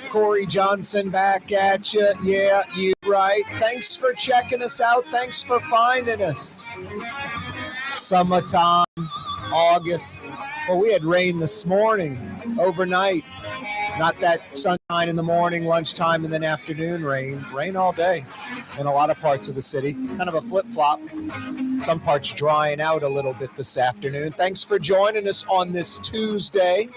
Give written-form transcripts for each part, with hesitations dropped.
Corey Johnson back at you. Yeah, you right. Thanks for checking us out. Thanks for finding us. Summertime, August. Well, we had rain this morning, overnight. Not that sunshine in the morning, lunchtime, and then afternoon rain. Rain all day in a lot of parts of the city. Kind of a flip-flop. Some parts drying out a little bit this afternoon. Thanks for joining us on this Tuesday.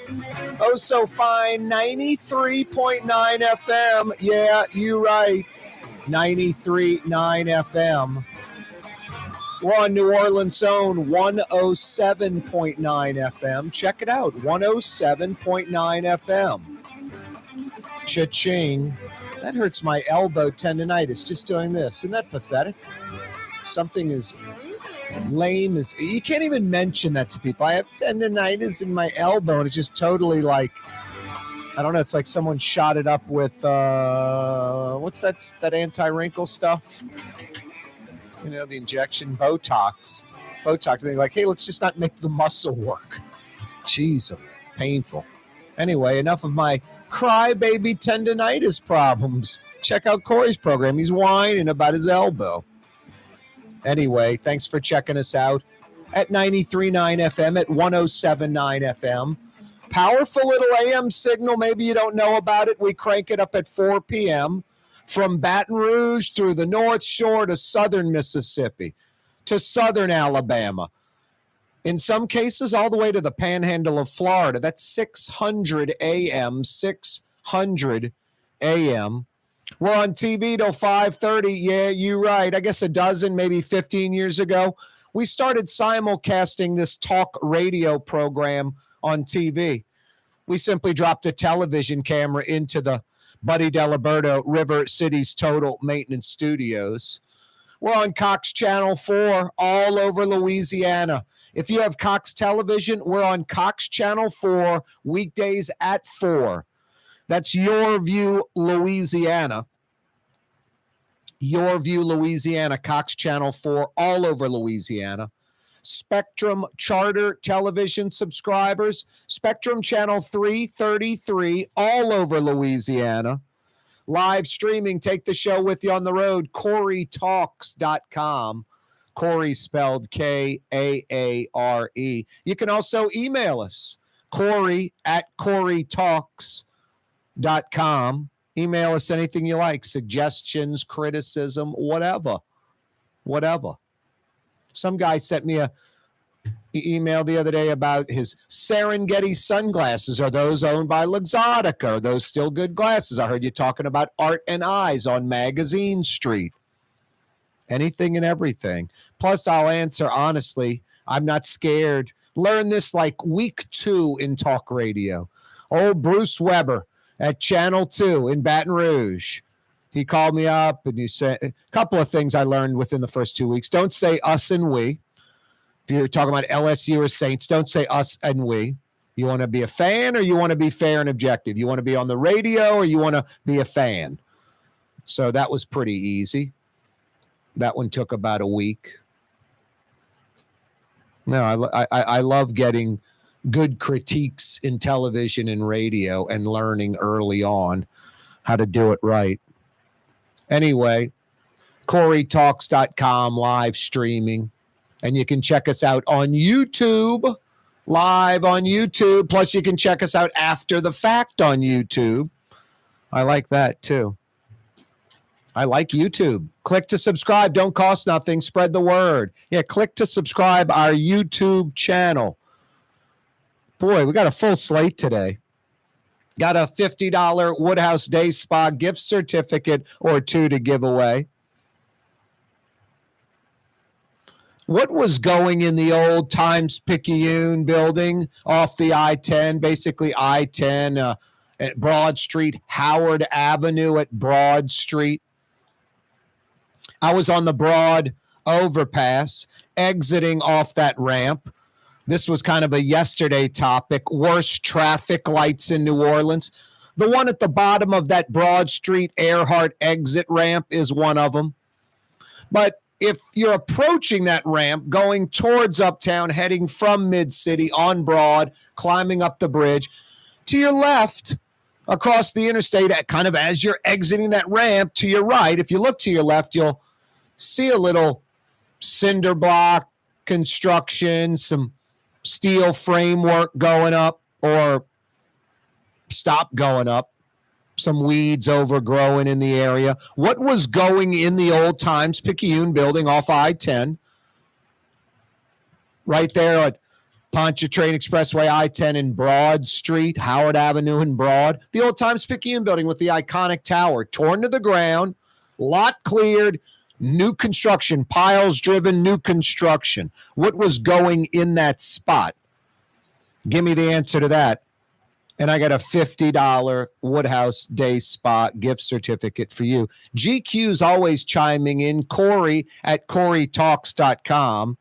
Oh, so fine. 93.9 FM. Yeah, you right. 93.9 FM. We're on New Orleans' own 107.9 FM. Check it out. 107.9 FM. Cha-ching. That hurts my elbow tendonitis just doing this. Isn't that pathetic? Something as lame as... You can't even mention that to people. I have tendonitis in my elbow, and it's just totally like... I don't know. It's like someone shot it up with... what's that anti-wrinkle stuff? You know, the injection, Botox. And they're like, hey, let's just not make the muscle work. Jeez, painful. Anyway, enough of my crybaby tendonitis problems. Check out Corey's program. He's whining about his elbow. Anyway, thanks for checking us out at 93.9 FM, at 107.9 FM. Powerful little AM signal. Maybe you don't know about it. We crank it up at 4 p.m. from Baton Rouge through the North Shore to southern Mississippi to southern Alabama. In some cases, all the way to the panhandle of Florida. That's 600 AM, 600 AM. We're on TV till 5:30. Yeah, you're right. I guess a dozen, maybe 15 years ago, we started simulcasting this talk radio program on TV. We simply dropped a television camera into the Buddy Diliberto River City's Total Maintenance Studios. We're on Cox Channel 4 all over Louisiana. If you have Cox Television, we're on Cox Channel 4 weekdays at 4. That's Your View, Louisiana. Your View, Louisiana, Cox Channel 4 all over Louisiana. Spectrum Charter Television subscribers, Spectrum Channel 333 all over Louisiana. Live streaming, take the show with you on the road, CoreyTalks.com. Corey spelled K-A-A-R-E. You can also email us, Corey@CoreyTalks.com. Email us anything you like, suggestions, criticism, whatever. Some guy sent me a email the other day about his Serengeti sunglasses. Are those owned by Luxottica? Are those still good glasses? I heard you talking about Art and Eyes on Magazine Street. Anything and everything. Plus, I'll answer honestly. I'm not scared. Learn this like week 2 in talk radio. Old Bruce Weber at Channel 2 in Baton Rouge. He called me up and he said a couple of things I learned within the first 2 weeks. Don't say us and we. If you're talking about LSU or Saints, don't say us and we. You want to be a fan or you want to be fair and objective? You want to be on the radio or you want to be a fan? So that was pretty easy. That one took about a week. No, I love getting good critiques in television and radio and learning early on how to do it right. Anyway, CoreyTalks.com live streaming. And you can check us out on YouTube, live on YouTube. Plus, you can check us out after the fact on YouTube. I like that, too. I like YouTube. Click to subscribe. Don't cost nothing. Spread the word. Yeah, click to subscribe our YouTube channel. Boy, we got a full slate today. Got a $50 Woodhouse Day Spa gift certificate or 2 to give away. What was going in the old Times-Picayune building off the I-10, basically I-10 at Broad Street, Howard Avenue at Broad Street? I was on the Broad overpass, exiting off that ramp. This was kind of a yesterday topic. Worst traffic lights in New Orleans. The one at the bottom of that Broad Street Earhart exit ramp is one of them. But if you're approaching that ramp, going towards Uptown, heading from Mid-City on Broad, climbing up the bridge, to your left, across the interstate, kind of as you're exiting that ramp to your right. If you look to your left, you'll see a little cinder block construction, some steel framework going up or stop going up, some weeds overgrowing in the area. What was going in the old Times-Picayune building off I-10? Right there at Pontchartrain Expressway, I-10 in Broad Street, Howard Avenue in Broad. The old Times-Picayune building with the iconic tower, torn to the ground, lot cleared, new construction, piles driven, new construction. What was going in that spot? Give me the answer to that. And I got a $50 Woodhouse Day Spa gift certificate for you. GQ's always chiming in. Corey at CoreyTalks.com.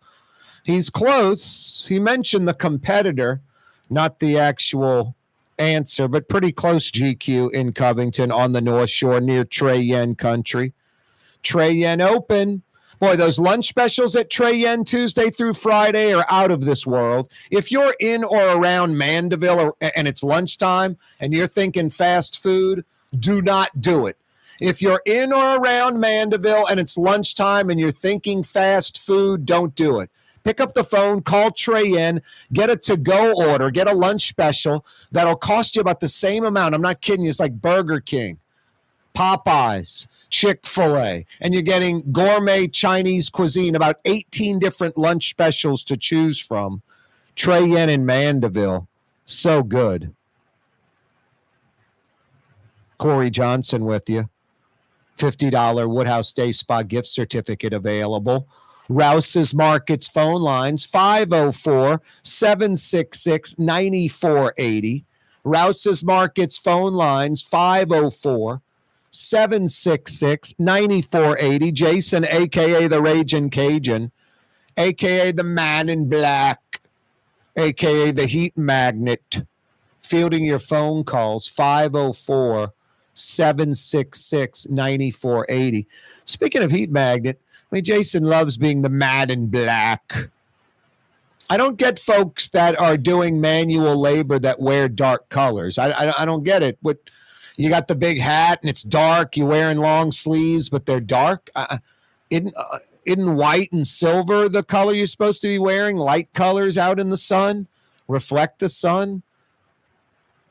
He's close. He mentioned the competitor, not the actual answer, but pretty close, GQ, in Covington on the North Shore near Trey Yen country. Trey Yen Open. Boy, those lunch specials at Trey Yen Tuesday through Friday are out of this world. If you're in or around Mandeville and it's lunchtime and you're thinking fast food, do not do it. If you're in or around Mandeville and it's lunchtime and you're thinking fast food, don't do it. Pick up the phone, call Trey Yen, get a to-go order, get a lunch special that'll cost you about the same amount. I'm not kidding you. It's like Burger King, Popeyes, Chick-fil-A, and you're getting gourmet Chinese cuisine, about 18 different lunch specials to choose from. Trey Yen in Mandeville. So good. Corey Johnson with you. $50 Woodhouse Day Spa gift certificate available. Rouse's Markets phone lines, 504-766-9480. Rouse's Markets phone lines, 504-766-9480. Jason, a.k.a. the Ragin' Cajun, a.k.a. the Man in Black, a.k.a. the Heat Magnet, fielding your phone calls, 504-766-9480. Speaking of Heat Magnet, I mean, Jason loves being the Man in Black. I don't get folks that are doing manual labor that wear dark colors. I don't get it. What, you got the big hat and it's dark. You're wearing long sleeves, but they're dark. Isn't white and silver the color you're supposed to be wearing? Light colors out in the sun reflect the sun.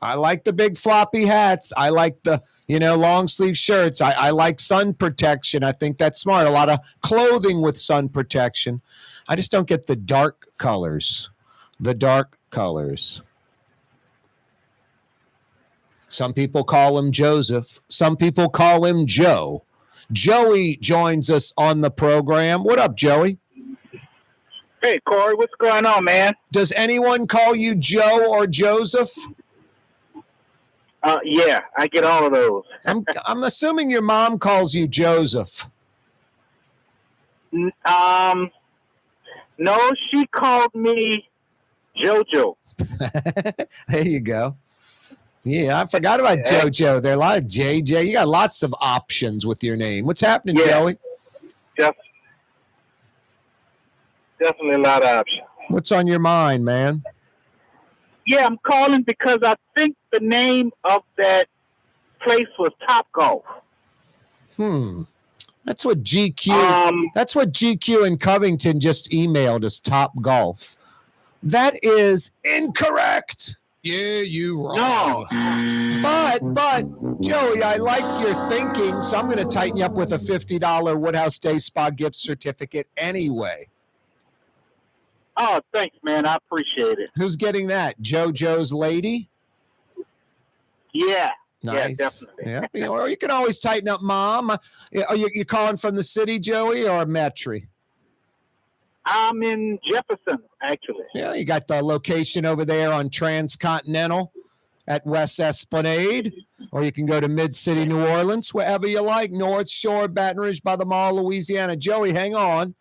I like the big floppy hats. I like the long sleeve shirts. I like sun protection. I think that's smart. A lot of clothing with sun protection. I just don't get the dark colors. The dark colors. Some people call him Joseph. Some people call him Joe. Joey joins us on the program. What up, Joey? Hey, Corey, what's going on, man? Does anyone call you Joe or Joseph? Yeah, I get all of those. I'm assuming your mom calls you Joseph. No, she called me JoJo. There you go. Yeah, I forgot about JoJo. There are a lot of JJ. You got lots of options with your name. What's happening, Joey? Definitely a lot of options. What's on your mind, man? Yeah, I'm calling because I think the name of that place was Top Golf. That's what GQ. That's what GQ in Covington just emailed us. Top Golf. That is incorrect. Yeah, you wrong. No. But Joey, I like your thinking, so I'm going to tighten you up with a $50 Woodhouse Day Spa gift certificate anyway. Oh, thanks, man. I appreciate it. Who's getting that? JoJo's lady? Yeah. Nice. Yeah, definitely. Yeah. Or you can always tighten up, Mom. Are you calling from the city, Joey, or Metri? I'm in Jefferson, actually. Yeah, you got the location over there on Transcontinental at West Esplanade, or you can go to Mid-City, New Orleans, wherever you like, North Shore, Baton Rouge by the Mall, Louisiana. Joey, hang on.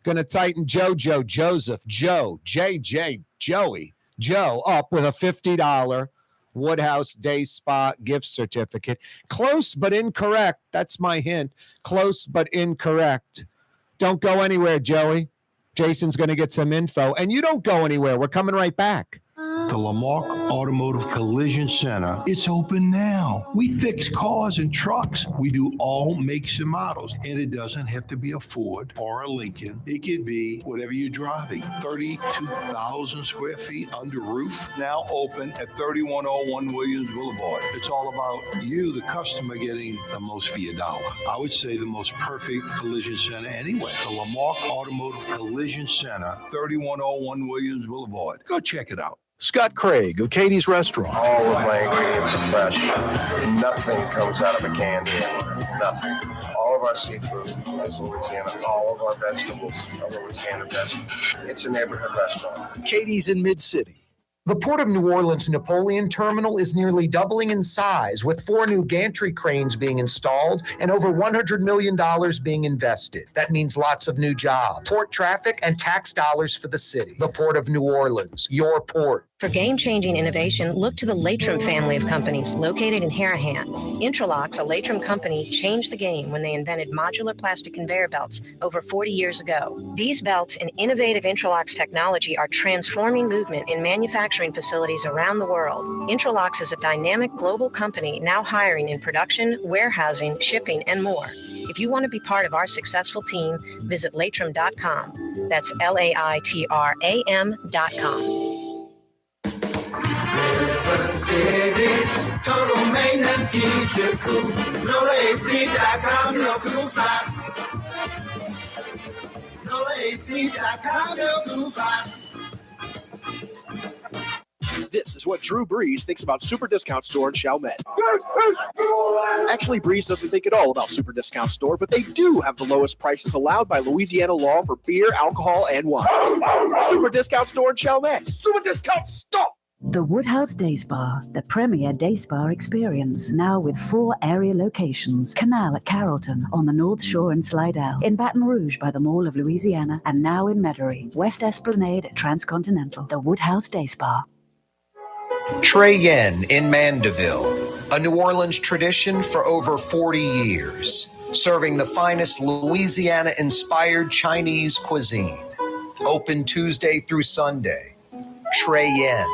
Going to tighten JoJo, Joseph, Joe, JJ, Joey, Joe up with a $50 Woodhouse Day Spa gift certificate. Close but incorrect. That's my hint. Close but incorrect. Don't go anywhere, Joey. Jason's going to get some info. And you don't go anywhere. We're coming right back. The Lamarck Automotive Collision Center, it's open now. We fix cars and trucks. We do all makes and models. And it doesn't have to be a Ford or a Lincoln. It could be whatever you're driving. 32,000 square feet under roof, now open at 3101 Williams Boulevard. It's all about you, the customer, getting the most for your dollar. I would say the most perfect collision center anyway. The Lamarck Automotive Collision Center, 3101 Williams Boulevard. Go check it out. Scott Craig of Katie's Restaurant. All of my ingredients are fresh. Nothing comes out of a can here. Nothing. All of our seafood is Louisiana. All of our vegetables are Louisiana vegetables. It's a neighborhood restaurant. Katie's in Mid-City. The Port of New Orleans Napoleon Terminal is nearly doubling in size, with 4 new gantry cranes being installed and over $100 million being invested. That means lots of new jobs, port traffic, and tax dollars for the city. The Port of New Orleans, your port. For game-changing innovation, look to the Latrim family of companies located in Harahan. Intralocks, a Latrim company, changed the game when they invented modular plastic conveyor belts over 40 years ago. These belts and innovative Intralocks technology are transforming movement in manufacturing facilities around the world. Intralocks is a dynamic global company now hiring in production, warehousing, shipping, and more. If you want to be part of our successful team, visit Latrim.com. That's LAITRAM.com. Total maintenance keeps you cool. NOLAAC.com, no cool socks. NOLAAC.com, no cool socks. This is what Drew Brees thinks about Super Discount Store in Chalmette. Actually, Brees doesn't think at all about Super Discount Store, but they do have the lowest prices allowed by Louisiana law for beer, alcohol, and wine. Super Discount Store in Chalmette. Super Discount Store! The Woodhouse Day Spa, the premier day spa experience, now with 4 area locations. Canal at Carrollton, on the North Shore and Slidell, in Baton Rouge by the Mall of Louisiana, and now in Metairie, West Esplanade at Transcontinental. The Woodhouse Day Spa. Trey Yen in Mandeville, a New Orleans tradition for over 40 years, serving the finest Louisiana-inspired Chinese cuisine. Open Tuesday through Sunday. Trey Yen.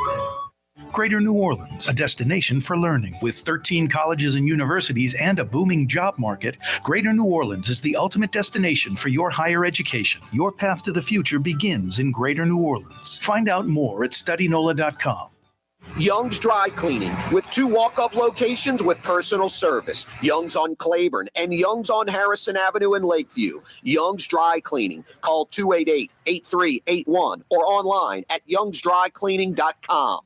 Greater New Orleans, a destination for learning. With 13 colleges and universities and a booming job market, Greater New Orleans is the ultimate destination for your higher education. Your path to the future begins in Greater New Orleans. Find out more at studynola.com. Young's Dry Cleaning, with 2 walk-up locations with personal service. Young's on Claiborne and Young's on Harrison Avenue in Lakeview. Young's Dry Cleaning. Call 288-8381 or online at youngsdrycleaning.com.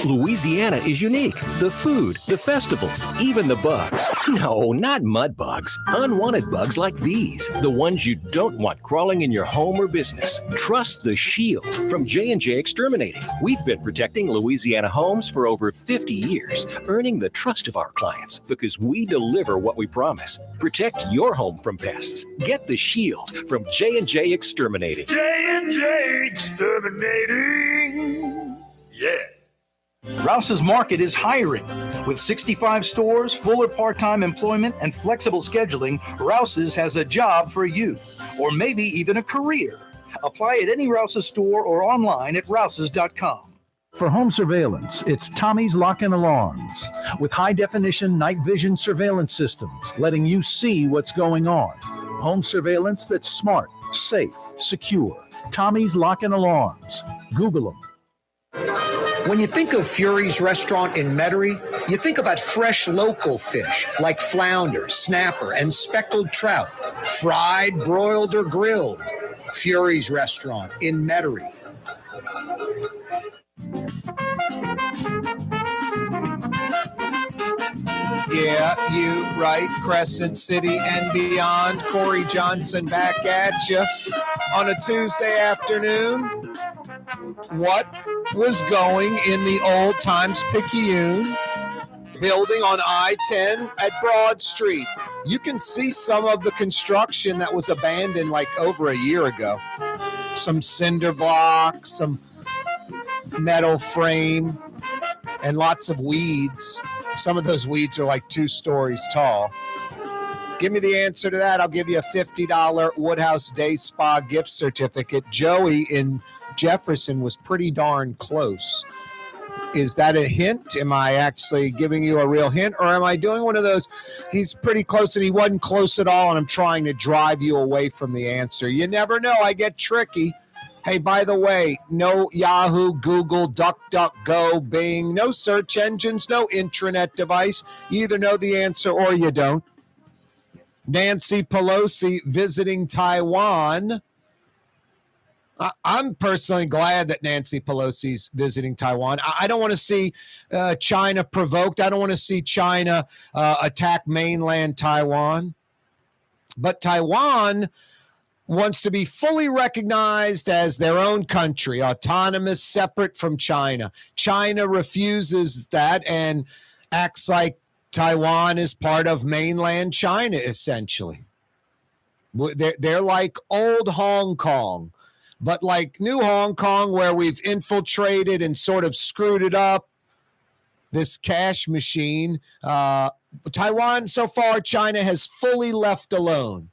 Louisiana is unique. The food, the festivals, even the bugs. No, not mud bugs. Unwanted bugs like these. The ones you don't want crawling in your home or business. Trust the Shield from J&J Exterminating. We've been protecting Louisiana homes for over 50 years, earning the trust of our clients because we deliver what we promise. Protect your home from pests. Get the Shield from J&J Exterminating. J&J Exterminating. Yeah. Rouse's Market is hiring. With 65 stores, full or part-time employment, and flexible scheduling, Rouse's has a job for you, or maybe even a career. Apply at any Rouse's store or online at rouses.com. For home surveillance, it's Tommy's Lock and Alarms. With high-definition night vision surveillance systems, letting you see what's going on. Home surveillance that's smart, safe, secure. Tommy's Lock and Alarms. Google them. When you think of Fury's restaurant in Metairie, you think about fresh local fish like flounder, snapper, and speckled trout, fried, broiled, or grilled. Fury's restaurant in Metairie. Yeah, you right. Crescent City and beyond. Corey Johnson back at you on a Tuesday afternoon. What was going in the old Times Picayune building on I-10 at Broad Street? You can see some of the construction that was abandoned like over a year ago. Some cinder blocks, some metal frame, and lots of weeds. Some of those weeds are like 2 stories tall. Give me the answer to that. I'll give you a $50 Woodhouse Day Spa gift certificate. Joey in Jefferson was pretty darn close. Is that a hint? Am I actually giving you a real hint? Or am I doing one of those, he's pretty close and he wasn't close at all, and I'm trying to drive you away from the answer? You never know. I get tricky. Hey, by the way, no Yahoo, Google, DuckDuckGo, Bing, no search engines, no intranet device. You either know the answer or you don't. Nancy Pelosi visiting Taiwan. I'm personally glad that Nancy Pelosi's visiting Taiwan. I don't want to see China provoked. I don't want to see China attack mainland Taiwan. But Taiwan wants to be fully recognized as their own country, autonomous, separate from China. China refuses that and acts like Taiwan is part of mainland China, essentially. They're like old Hong Kong, but like new Hong Kong, where we've infiltrated and sort of screwed it up, this cash machine. Taiwan, so far, China has fully left alone.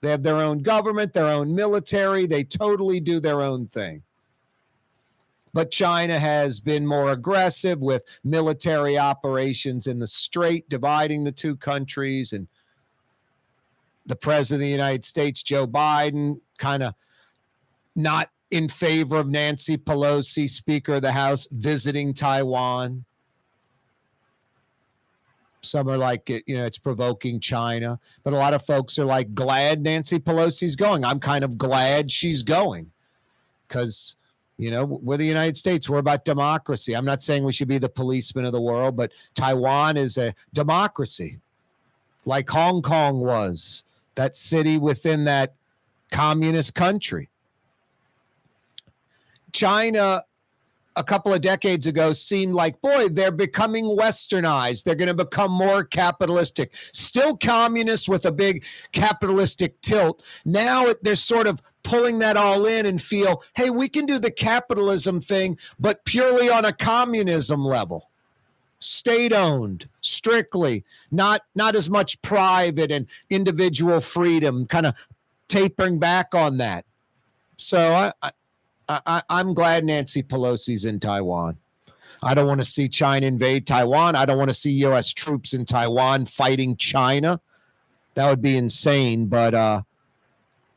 They have their own government, their own military. They totally do their own thing. But China has been more aggressive with military operations in the Strait, dividing the two countries. And the president of the United States, Joe Biden, kind of not in favor of Nancy Pelosi, Speaker of the House, visiting Taiwan. Some are like, it's provoking China. But a lot of folks are like glad Nancy Pelosi's going. I'm kind of glad she's going because, we're the United States. We're about democracy. I'm not saying we should be the policeman of the world, but Taiwan is a democracy like Hong Kong was, that city within that communist country. China, a couple of decades ago, seemed like, boy, they're becoming westernized. They're going to become more capitalistic. Still communist with a big capitalistic tilt. Now they're sort of pulling that all in and feel, hey, we can do the capitalism thing, but purely on a communism level. State-owned, strictly, not as much private and individual freedom, kind of tapering back on that. So I'm glad Nancy Pelosi's in Taiwan. I don't want to see China invade Taiwan. I don't want to see U.S. troops in Taiwan fighting China. That would be insane. But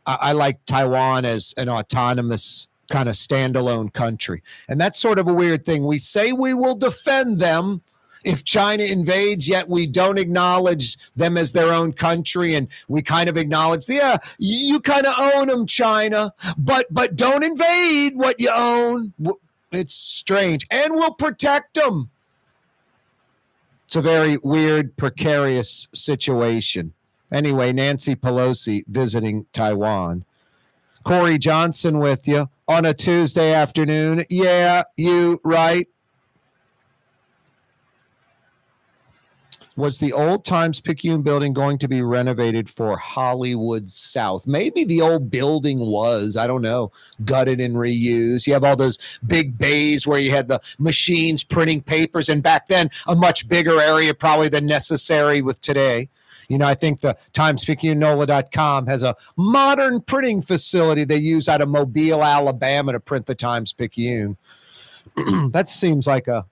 I like Taiwan as an autonomous kind of standalone country. And that's sort of a weird thing. We say we will defend them if China invades, yet we don't acknowledge them as their own country, and we kind of acknowledge, yeah, you kind of own them, China, but don't invade what you own. It's strange, and we'll protect them. It's a very weird, precarious situation. Anyway, Nancy Pelosi visiting Taiwan. Corey Johnson with you on a Tuesday afternoon. Yeah, you right. Was the old Times-Picayune building going to be renovated for Hollywood South? Maybe the old building was, I don't know, gutted and reused. You have all those big bays where you had the machines printing papers, and back then a much bigger area probably than necessary with today. I think the Times-Picayune NOLA.com has a modern printing facility they use out of Mobile, Alabama to print the Times-Picayune. That seems like a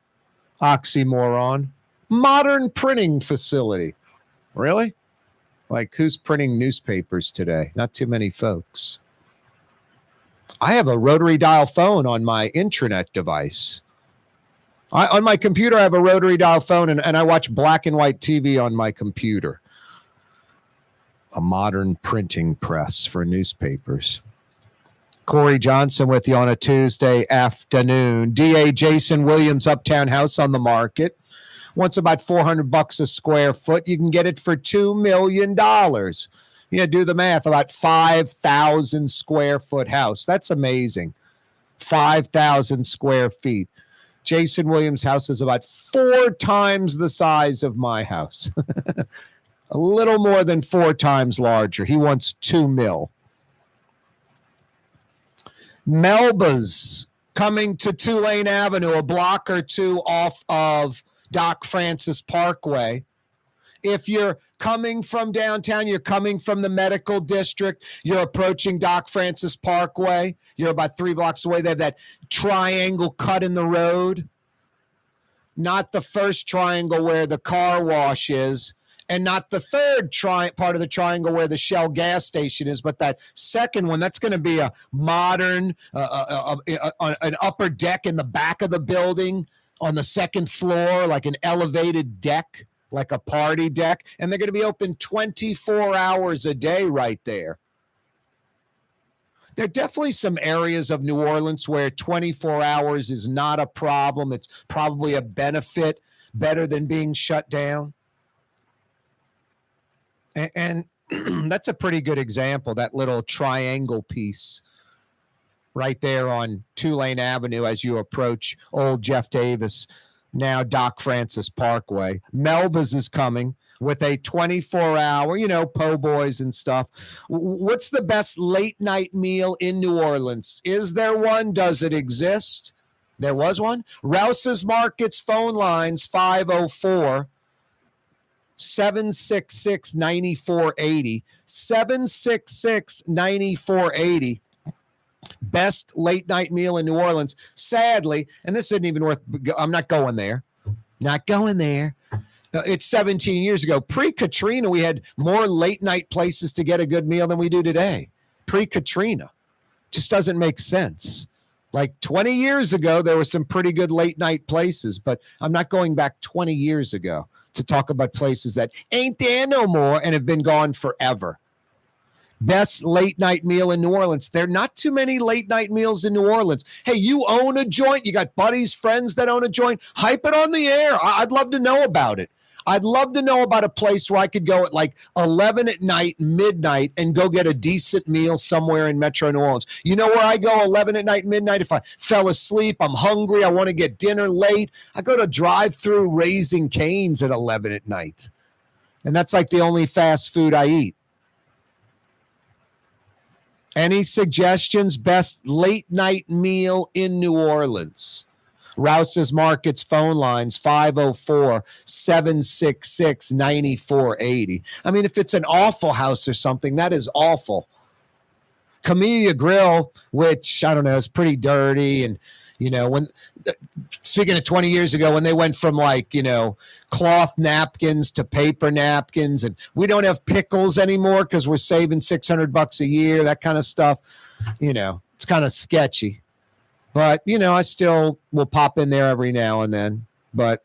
oxymoron. Modern printing facility. Really? Like, who's printing newspapers today? Not too many folks. I have a rotary dial phone on my intranet device. On my computer, I have a rotary dial phone, and I watch black and white TV on my computer. A modern printing press for newspapers. Corey Johnson with you on a Tuesday afternoon. DA Jason Williams' Uptown house on the market. Wants about $400 a square foot. You can get it for $2 million. Do the math, about 5,000 square foot house. That's amazing. 5,000 square feet. Jason Williams' house is about 4 times the size of my house. A little more than 4 times larger. He wants $2 million. Melba's coming to Tulane Avenue, a block or two off of Doc Francis Parkway. If you're coming from downtown, you're coming from the medical district, you're approaching Doc Francis Parkway, you're about 3 blocks away. They have that triangle cut in the road. not the first triangle where the car wash is, and not the third part of the triangle where the Shell gas station is, but that second one. That's going to be a modern, an upper deck in the back of the building on the second floor, like an elevated deck, like a party deck. And they're going to be open 24 hours a day right there. There are definitely some areas of New Orleans where 24 hours is not a problem. It's probably a benefit, better than being shut down. And that's a pretty good example, that little triangle piece right there on Tulane Avenue as you approach Old Jeff Davis, now Doc Francis Parkway. Melba's is coming with a 24-hour, po' boys and stuff. What's the best late-night meal in New Orleans? Is there one? Does it exist? There was one. Rouse's Market's phone lines, 504 766-9480. 766-9480. Best late night meal in New Orleans. Sadly, and this isn't even worth, I'm not going there. Not going there. It's 17 years ago. Pre-Katrina, we had more late night places to get a good meal than we do today. Pre-Katrina. Just doesn't make sense. Like 20 years ago, there were some pretty good late night places, but I'm not going back 20 years ago to talk about places that ain't there no more and have been gone forever. Best late night meal in New Orleans. There are not too many late night meals in New Orleans. Hey, you own a joint. You got buddies, friends that own a joint. Hype it on the air. I'd love to know about it. I'd love to know about a place where I could go at like 11 at night, midnight, and go get a decent meal somewhere in Metro New Orleans. You know where I go 11 at night, midnight? If I fell asleep, I'm hungry, I want to get dinner late, I go to drive-through Raising Cane's at 11 at night. And that's like the only fast food I eat. Any suggestions? Best late night meal in New Orleans? Rouse's Market's phone lines, 504-766-9480. I mean, if it's an Awful House or something, that is awful. Camellia Grill, which, I don't know, is pretty dirty. And, when speaking of 20 years ago, when they went from cloth napkins to paper napkins, and we don't have pickles anymore because we're saving $600 a year, that kind of stuff, it's kind of sketchy. But, I still will pop in there every now and then. But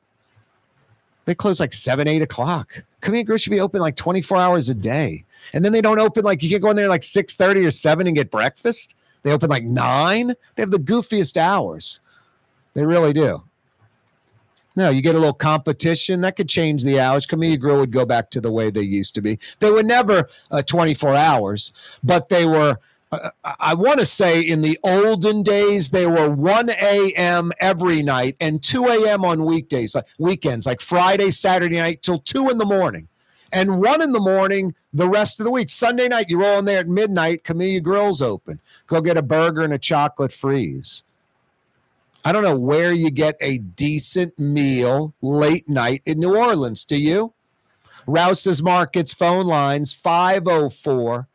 they close like 7, 8 o'clock. Camellia Grill should be open like 24 hours a day. And then they don't open you can't go in there like 6:30 or 7 and get breakfast. They open like 9. They have the goofiest hours. They really do. No, you get a little competition. That could change the hours. Camellia Grill would go back to the way they used to be. They were never 24 hours, but they were... I want to say in the olden days, they were 1 a.m. every night and 2 a.m. on weekdays, like weekends, like Friday, Saturday night till 2 in the morning, and 1 in the morning the rest of the week. Sunday night, you roll in there at midnight, Camellia Grill's open. Go get a burger and a chocolate freeze. I don't know where you get a decent meal late night in New Orleans. Do you? Rouse's Market's phone lines, 504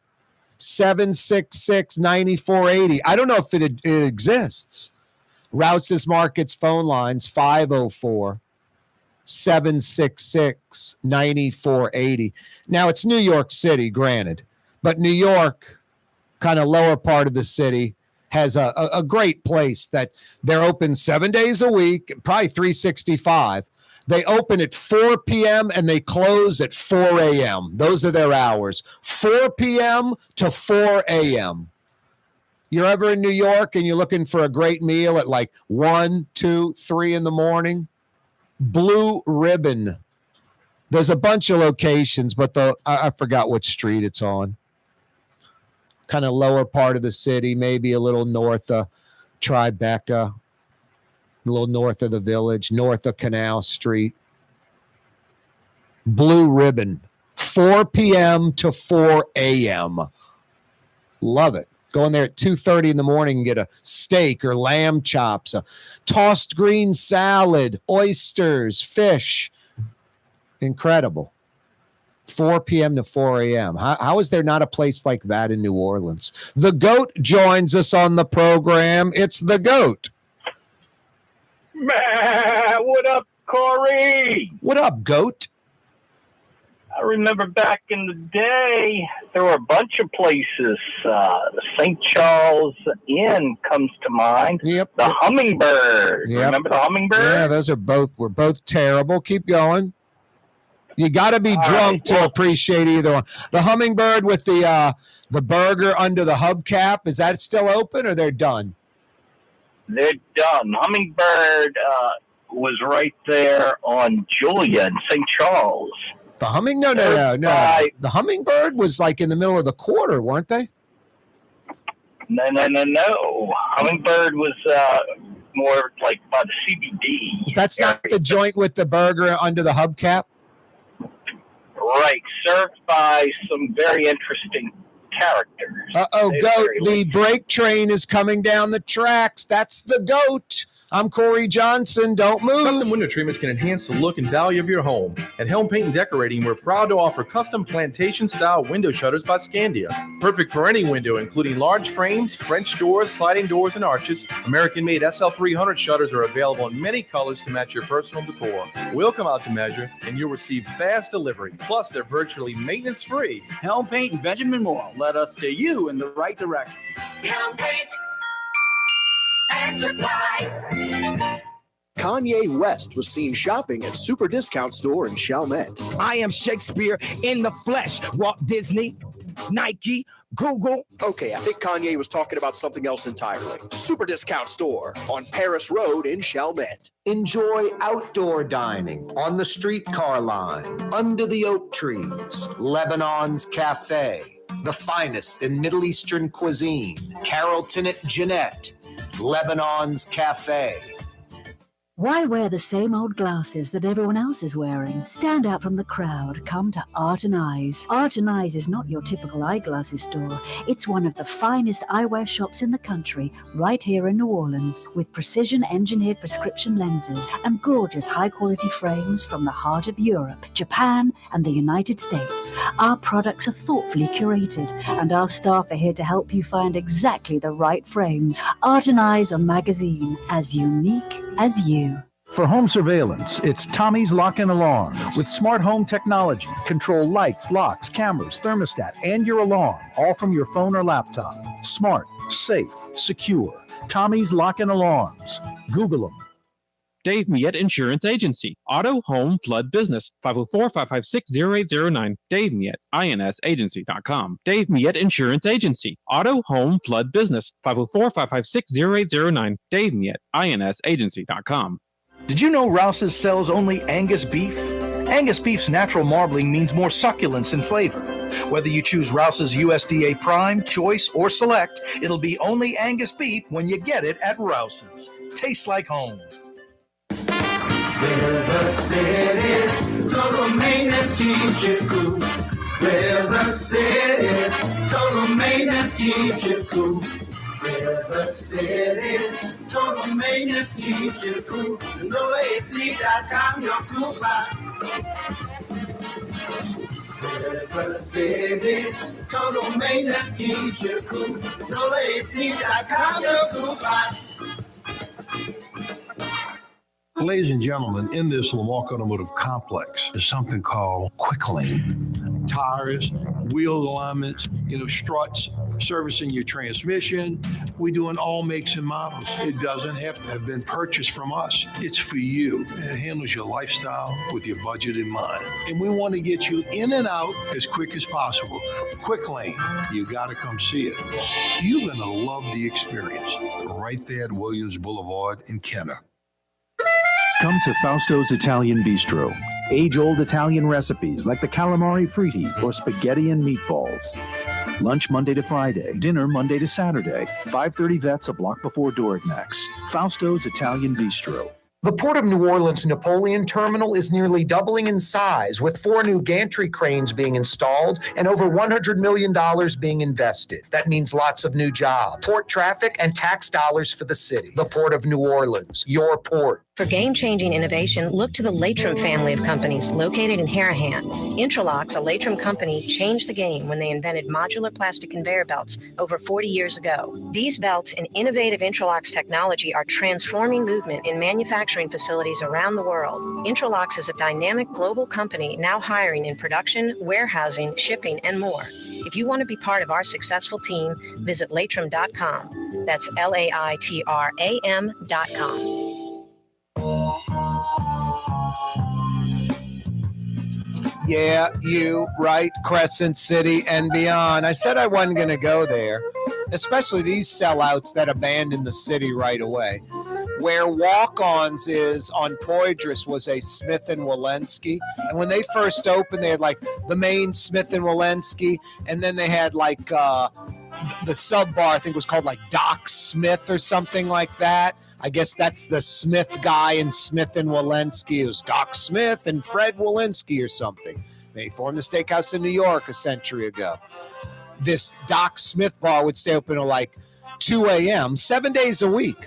766-9480. I don't know if it exists. Rouse's Market's phone lines, 504-766-9480. Now, it's New York City, granted, but New York, kind of lower part of the city, has a great place that they're open 7 days a week, probably 365. They open at 4 p.m. and they close at 4 a.m. Those are their hours, 4 p.m. to 4 a.m. You're ever in New York and you're looking for a great meal at like 1, 2, 3 in the morning? Blue Ribbon. There's a bunch of locations, but I forgot which street it's on. Kind of lower part of the city, maybe a little north of Tribeca. A little north of the village, north of Canal Street. Blue Ribbon, 4 p.m. to 4 a.m. Love it. Go in there at 2:30 in the morning and get a steak or lamb chops, a tossed green salad, oysters, fish. Incredible. 4 p.m. to 4 a.m. How is there not a place like that in New Orleans? The GOAT joins us on the program. It's the GOAT. Man, what up, Corey. What up, goat? I remember back in the day, there were a bunch of places. The St. Charles Inn comes to mind. Yep. The Hummingbird. Yep. Remember the Hummingbird? Yeah, were both terrible. Keep going. You got to be drunk to appreciate either one. The Hummingbird with the burger under the hubcap, is that still open or they're done? They're done. Hummingbird was right there on Julia in St. Charles. The No. The Hummingbird was like in the middle of the quarter, weren't they? No. Hummingbird was more like by the CBD. That's not the joint with the burger under the hubcap? Right. Served by some very interesting characters. Goat. The brake train is coming down the tracks. That's the goat. I'm Corey Johnson. Don't move. Custom window treatments can enhance the look and value of your home. At Helm Paint and Decorating, we're proud to offer custom plantation-style window shutters by Scandia. Perfect for any window, including large frames, French doors, sliding doors, and arches. American-made SL300 shutters are available in many colors to match your personal decor. We'll come out to measure, and you'll receive fast delivery. Plus, they're virtually maintenance-free. Helm Paint and Benjamin Moore. Let us steer you in the right direction. Helm Paint and Supply. Kanye West was seen shopping at Super Discount Store in Chalmette. I am Shakespeare in the flesh. Walt Disney, Nike, Google. Okay, I think Kanye was talking about something else entirely. Super Discount Store on Paris Road in Chalmette. Enjoy outdoor dining on the streetcar line, under the oak trees, Lebanon's Cafe, the finest in Middle Eastern cuisine, Carrollton at Jeanette, Lebanon's Cafe. Why wear the same old glasses that everyone else is wearing? Stand out from the crowd. Come to Art and Eyes. Art and Eyes is not your typical eyeglasses store. It's one of the finest eyewear shops in the country, right here in New Orleans, with precision-engineered prescription lenses and gorgeous high-quality frames from the heart of Europe, Japan, and the United States. Our products are thoughtfully curated, and our staff are here to help you find exactly the right frames. Art and Eyes on Magazine, as unique as you. For home surveillance, it's Tommy's Lock and Alarms. With smart home technology, control lights, locks, cameras, thermostat, and your alarm, all from your phone or laptop. Smart, safe, secure. Tommy's Lock and Alarms. Google them. Dave Miette Insurance Agency. Auto, home, flood, business. 504-556-0809. Dave Miette, INSagency.com. Dave Miette Insurance Agency. Auto, home, flood, business. 504-556-0809. Dave Miette, INSagency.com. Did you know Rouse's sells only Angus beef? Angus beef's natural marbling means more succulence and flavor. Whether you choose Rouse's USDA Prime, Choice, or Select, it'll be only Angus beef when you get it at Rouse's. Tastes like home. River City's total maintenance keeps you cool. River City's total maintenance keeps you cool. River City's total maintenance keeps you cool. NOLAAC.com, your cool spot. River City's total maintenance keeps you cool. NOLAAC.com, your cool spot. Ladies and gentlemen, in this Lamarck Automotive complex is something called Quick Lane. Tires, wheel alignments, struts, servicing your transmission. We do in all makes and models. It doesn't have to have been purchased from us. It's for you. It handles your lifestyle with your budget in mind. And we want to get you in and out as quick as possible. Quick Lane, you got to come see it. You're going to love the experience. Right there at Williams Boulevard in Kenner. Come to Fausto's Italian Bistro. Age-old Italian recipes like the calamari fritti or spaghetti and meatballs. Lunch Monday to Friday. Dinner Monday to Saturday. 530 Vets, a block before Dorignax. Fausto's Italian Bistro. The Port of New Orleans Napoleon Terminal is nearly doubling in size, with 4 new gantry cranes being installed and over $100 million being invested. That means lots of new jobs, port traffic, and tax dollars for the city. The Port of New Orleans, your port. For game-changing innovation, look to the Latrim family of companies located in Harahan. Intralocks, a Latrim company, changed the game when they invented modular plastic conveyor belts over 40 years ago. These belts and innovative Intralocks technology are transforming movement in manufacturing facilities around the world. Intralocks is a dynamic global company now hiring in production, warehousing, shipping, and more. If you want to be part of our successful team, visit Latrim.com. That's LAITRAM.com. Yeah, you, right, Crescent City and beyond. I said I wasn't going to go there, especially these sellouts that abandon the city right away. Where Walk-Ons is on Poydras was a Smith & Walensky. And when they first opened, they had like the main Smith & Walensky, and then they had like the sub bar, I think was called like Doc Smith or something like that. I guess that's the Smith guy in Smith & Walensky. It was Doc Smith and Fred Walensky or something. They formed the steakhouse in New York a century ago. This Doc Smith bar would stay open till like 2 a.m., 7 days a week.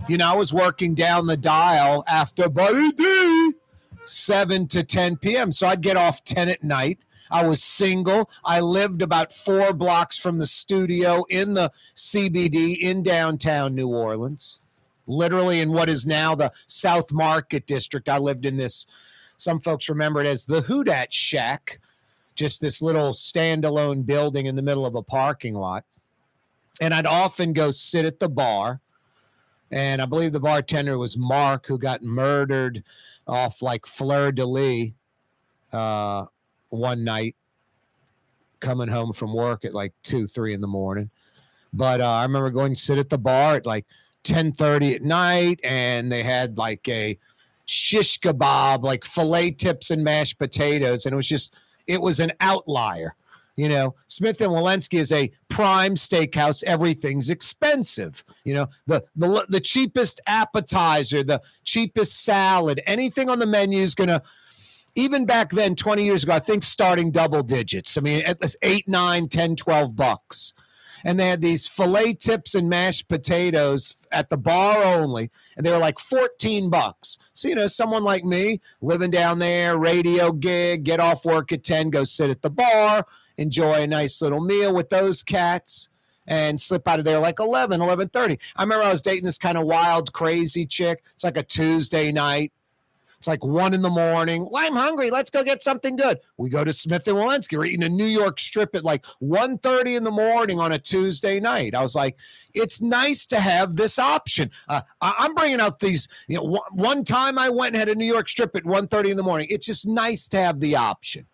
You know, I was working down the dial after Buddy D, 7 to 10 p.m., so I'd get off 10 at night. I was single. I lived about 4 blocks from the studio in the CBD in downtown New Orleans. Literally in what is now the South Market District. I lived in this, some folks remember it as the Houdat Shack, just this little standalone building in the middle of a parking lot. And I'd often go sit at the bar, and I believe the bartender was Mark, who got murdered off like fleur-de-lis one night, coming home from work at like 2, 3 in the morning. But I remember going to sit at the bar at like 10:30 at night, and they had like a shish kebab, like filet tips and mashed potatoes, and it was an outlier. You know, Smith & Walensky is a prime steakhouse. Everything's expensive. You know, the cheapest appetizer, the cheapest salad, anything on the menu is going to, even back then, 20 years ago, I think starting double digits. I mean, at least $8, $9, $10, $12. And they had these filet tips and mashed potatoes at the bar only, and they were like $14. So, you know, someone like me living down there, radio gig, get off work at 10, go sit at the bar, enjoy a nice little meal with those cats, and slip out of there like 11, 11:30. I remember I was dating this kind of wild, crazy chick. It's like a Tuesday night. It's like 1 in the morning. Well, I'm hungry. Let's go get something good. We go to Smith & Walensky. We're eating a New York strip at like 1:30 in the morning on a Tuesday night. I was like, it's nice to have this option. I'm bringing out these, you know, one time I went and had a New York strip at 1:30 in the morning. It's just nice to have the option.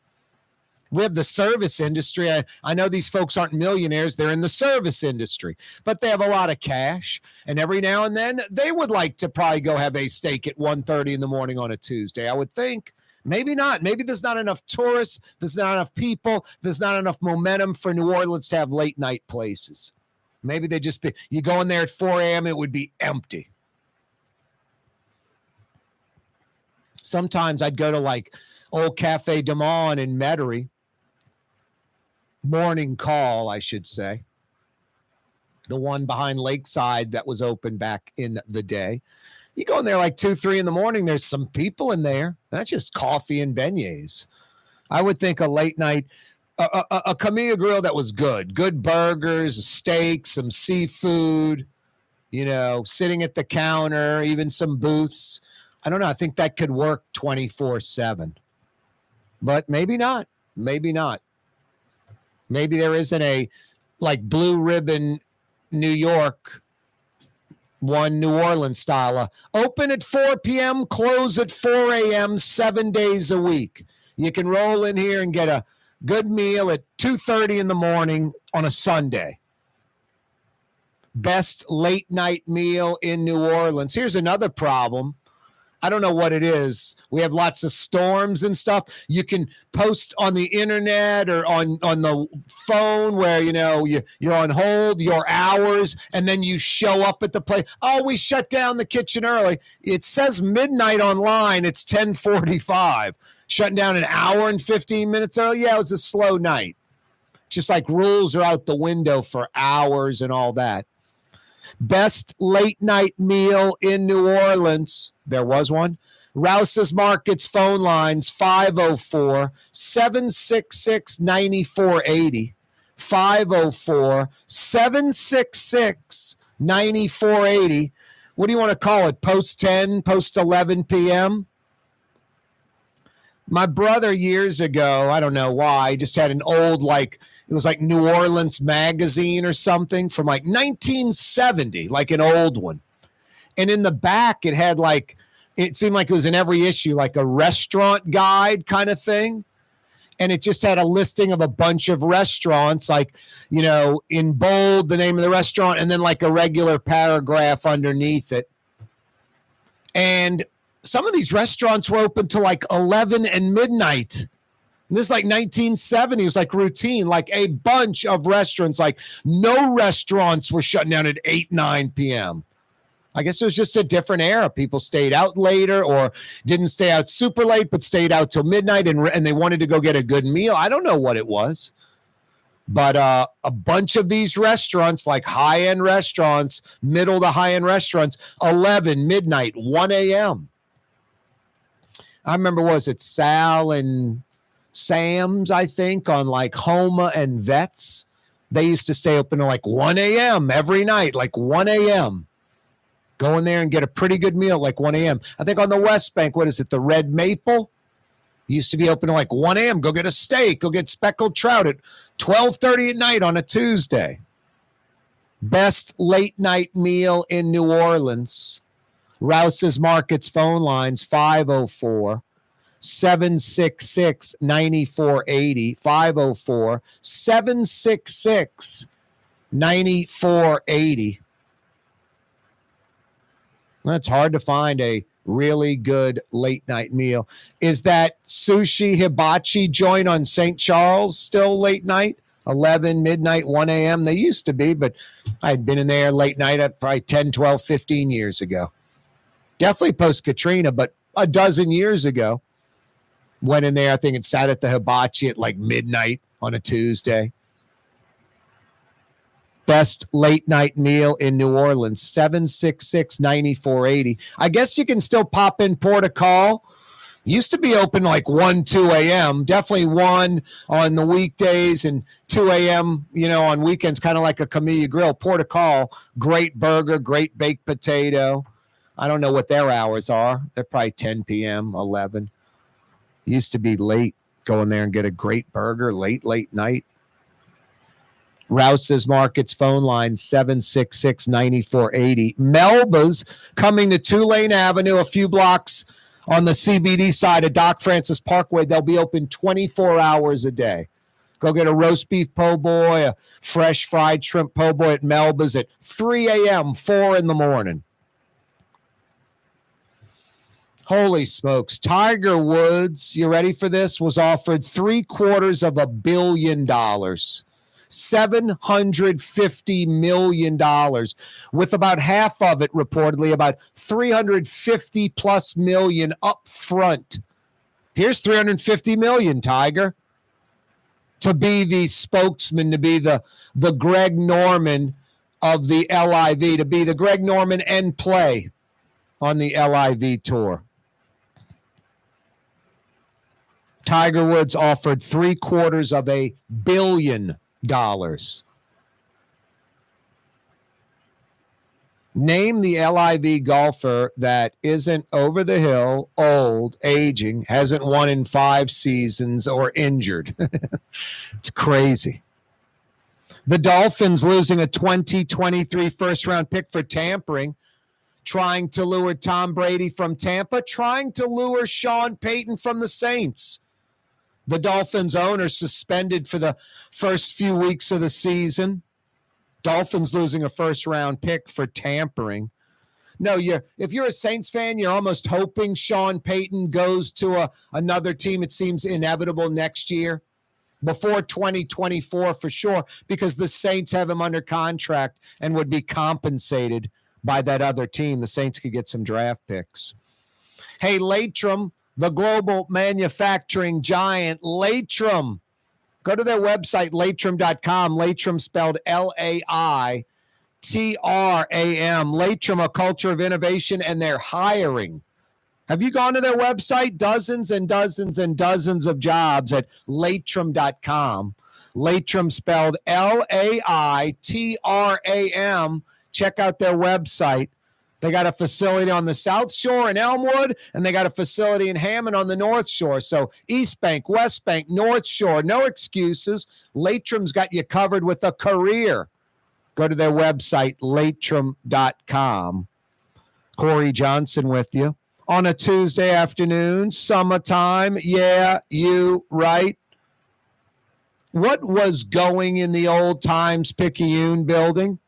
We have the service industry. I know these folks aren't millionaires. They're in the service industry, but they have a lot of cash. And every now and then they would like to probably go have a steak at 1:30 in the morning on a Tuesday. I would think. Maybe not. Maybe there's not enough tourists. There's not enough people. There's not enough momentum for New Orleans to have late night places. Maybe they just you go in there at 4 a.m., it would be empty. Sometimes I'd go to like Old Cafe Du Monde in Metairie. Morning Call, I should say. The one behind Lakeside that was open back in the day. You go in there like 2, 3 in the morning, there's some people in there. That's just coffee and beignets. I would think a late night, a Camilla grill that was good. Good burgers, a steak, some seafood, you know, sitting at the counter, even some booths. I don't know. I think that could work 24/7. But maybe not. Maybe not. Maybe there isn't a like Blue Ribbon New York, one New Orleans style. Open at 4 p.m., close at 4 a.m., 7 days a week. You can roll in here and get a good meal at 2:30 in the morning on a Sunday. Best late night meal in New Orleans. Here's another problem. I don't know what it is. We have lots of storms and stuff. You can post on the internet or on the phone where, you know, you're on hold, your hours, and then you show up at the place. Oh, we shut down the kitchen early. It says midnight online. It's 10:45. Shutting down an hour and 15 minutes early. Yeah, it was a slow night. Just like rules are out the window for hours and all that. Best late night meal in New Orleans. There was one. Rouse's Markets phone lines 504-766-9480. 504-766-9480. What do you want to call it? Post 10, post 11 p.m.? My brother years ago, I don't know why, just had an old, it was like New Orleans Magazine or something from 1970, like an old one. And in the back, it had it seemed like it was in every issue, like a restaurant guide kind of thing. And it just had a listing of a bunch of restaurants, in bold, the name of the restaurant, and then a regular paragraph underneath it. And some of these restaurants were open till 11 and midnight. And this is 1970. It was routine, a bunch of restaurants, no restaurants were shutting down at 8, 9 p.m. I guess it was just a different era. People stayed out later or didn't stay out super late, but stayed out till midnight and they wanted to go get a good meal. I don't know what it was. But a bunch of these restaurants, high-end restaurants, middle to high-end restaurants, 11, midnight, 1 a.m. I remember, was it Sal and Sam's, I think, on Homa and Vets? They used to stay open to 1 a.m. every night, 1 a.m. Go in there and get a pretty good meal 1 a.m. I think on the West Bank, what is it, the Red Maple? Used to be open to 1 a.m. Go get a steak. Go get speckled trout at 12:30 at night on a Tuesday. Best late night meal in New Orleans. Rouse's Markets phone lines 504-766-9480. 504-766-9480. It's hard to find a really good late night meal. Is that Sushi Hibachi joint on St. Charles still late night? 11, midnight, 1 a.m. They used to be, but I'd been in there late night at probably 10, 12, 15 years ago. Definitely post-Katrina, but a dozen years ago. Went in there, I think it sat at the Hibachi at midnight on a Tuesday. Best late night meal in New Orleans, 766-9480. I guess you can still pop in Port of Call. Used to be open 1, 2 a.m. Definitely 1 on the weekdays and 2 a.m., on weekends, kind of like a Camellia Grill. Port of Call, great burger, great baked potato. I don't know what their hours are. They're probably 10 p.m., 11. Used to be late. Go in there and get a great burger late night. Rouse's Markets phone line 766-9480. Melba's coming to Tulane Avenue, a few blocks on the CBD side of Doc Francis Parkway. They'll be open 24 hours a day. Go get a roast beef po' boy, a fresh fried shrimp po' boy at Melba's at 3 a.m., 4 in the morning. Holy smokes. Tiger Woods, you ready for this, was offered $750 million. $750 million, with about half of it reportedly, about $350+ million up front. Here's $350 million, Tiger, to be the spokesman, to be the Greg Norman of the LIV, to be the Greg Norman and play on the LIV tour. Tiger Woods offered $750 million. Name the LIV golfer that isn't over the hill, old, aging, hasn't won in 5 seasons, or injured. It's crazy. The Dolphins losing a 2023 first-round pick for tampering, trying to lure Tom Brady from Tampa, trying to lure Sean Payton from the Saints. The Dolphins owner suspended for the first few weeks of the season. Dolphins losing a first-round pick for tampering. No, if you're a Saints fan, you're almost hoping Sean Payton goes to another team. It seems inevitable next year, before 2024 for sure, because the Saints have him under contract and would be compensated by that other team. The Saints could get some draft picks. Hey, Latrim, the global manufacturing giant, Latrim. Go to their website, latrim.com. Latrim spelled Laitrim. Latram, a culture of innovation, and they're hiring. Have you gone to their website? Dozens and dozens and dozens of jobs at Latram.com. Latram spelled Laitram. Check out their website. They got a facility on the South Shore in Elmwood, and they got a facility in Hammond on the North Shore. So East Bank, West Bank, North Shore, no excuses. Latram's got you covered with a career. Go to their website, Latram.com. Corey Johnson with you on a Tuesday afternoon, summertime. Yeah, you right. What was going in the old Times-Picayune building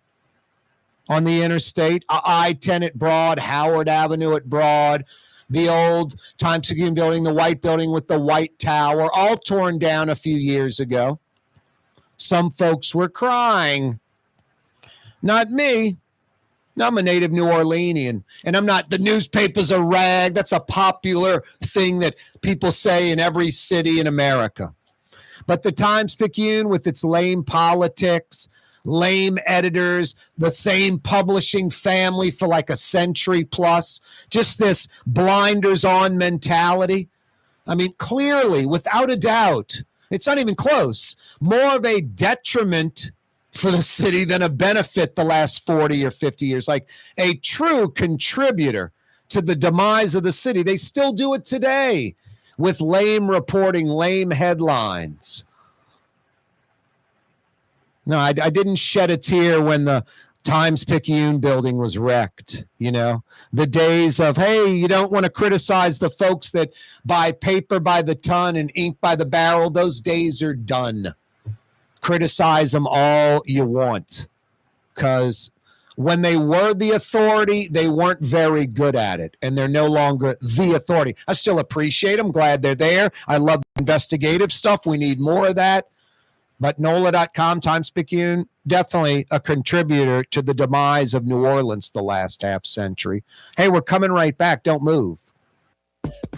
on the interstate? I-10 at Broad, Howard Avenue at Broad, the old Times-Picayune building, the white building with the white tower, all torn down a few years ago. Some folks were crying. Not me. I'm a native New Orleanian, and I'm not, the newspaper's a rag. That's a popular thing that people say in every city in America. But the Times-Picayune, with its lame politics, lame editors, the same publishing family for like a century plus, just this blinders on mentality. I mean, clearly, without a doubt, it's not even close, more of a detriment for the city than a benefit the last 40 or 50 years, like a true contributor to the demise of the city. They still do it today with lame reporting, lame headlines. No, I didn't shed a tear when the Times-Picayune building was wrecked. You know, the days of, hey, you don't want to criticize the folks that buy paper by the ton and ink by the barrel. Those days are done. Criticize them all you want, because when they were the authority, they weren't very good at it, and they're no longer the authority. I still appreciate them. Glad they're there. I love investigative stuff. We need more of that. But NOLA.com, Times-Picayune, definitely a contributor to the demise of New Orleans the last half century. Hey, we're coming right back. Don't move.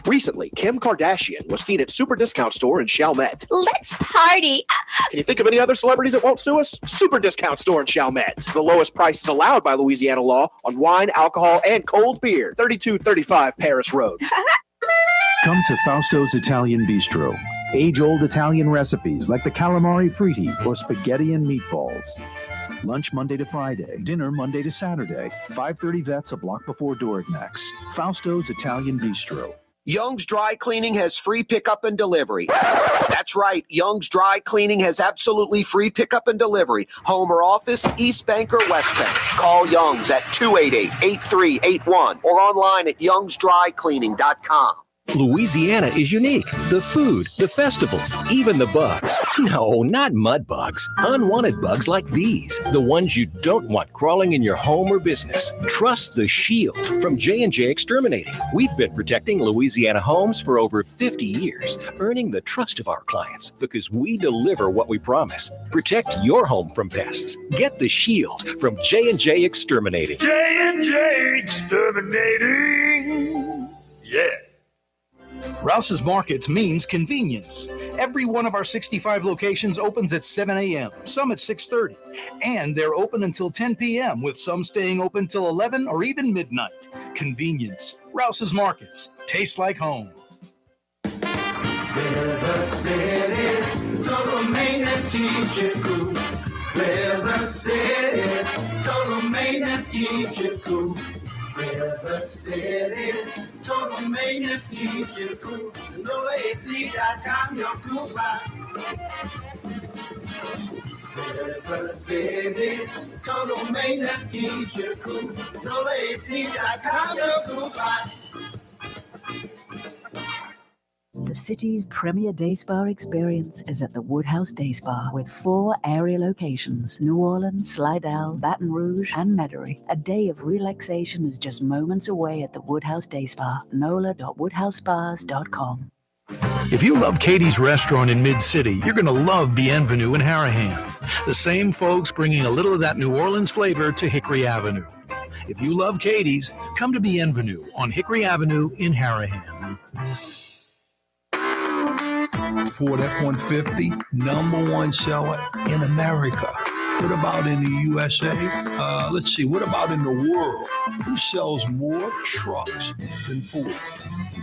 Recently, Kim Kardashian was seen at Super Discount Store in Chalmette. Let's party. Can you think of any other celebrities that won't sue us? Super Discount Store in Chalmette. The lowest prices allowed by Louisiana law on wine, alcohol, and cold beer. 3235 Paris Road. Come to Fausto's Italian Bistro. Age-old Italian recipes like the calamari fritti or spaghetti and meatballs. Lunch Monday to Friday, dinner Monday to Saturday. 530 Vets, a block before Dorignax. Fausto's Italian Bistro. Young's Dry Cleaning has free pickup and delivery. That's right. Young's Dry Cleaning has absolutely free pickup and delivery. Home or office, East Bank or West Bank. Call Young's at 288-8381 or online at youngsdrycleaning.com. Louisiana is unique. The food, the festivals, even the bugs. No, not mud bugs. Unwanted bugs like these. The ones you don't want crawling in your home or business. Trust the Shield from J&J Exterminating. We've been protecting Louisiana homes for over 50 years, earning the trust of our clients because we deliver what we promise. Protect your home from pests. Get the Shield from J&J Exterminating. J&J Exterminating. Yeah. Rouse's Markets means convenience. Every one of our 65 locations opens at 7 a.m., some at 6:30, and they're open until 10 p.m., with some staying open till 11 or even midnight. Convenience. Rouse's Markets. Tastes like home. River City's total maintenance keeps you cool. River City's total maintenance keeps you cool. River City's total maintenance keeps you cool. NOLAAC.com, your cool spot. River City's total maintenance keeps you cool. NOLAAC.com, your cool spot. The city's premier day spa experience is at the Woodhouse Day Spa with 4 area locations: New Orleans, Slidell, Baton Rouge, and Metairie. A day of relaxation is just moments away at the Woodhouse Day Spa. NOLA.woodhousespas.com. If you love Katie's Restaurant in Mid-City, you're going to love Bienvenue in Harahan. The same folks bringing a little of that New Orleans flavor to Hickory Avenue. If you love Katie's, come to Bienvenue on Hickory Avenue in Harahan. Ford F-150, #1 seller in America. What about in the USA? Let's see, what about in the world? Who sells more trucks than Ford?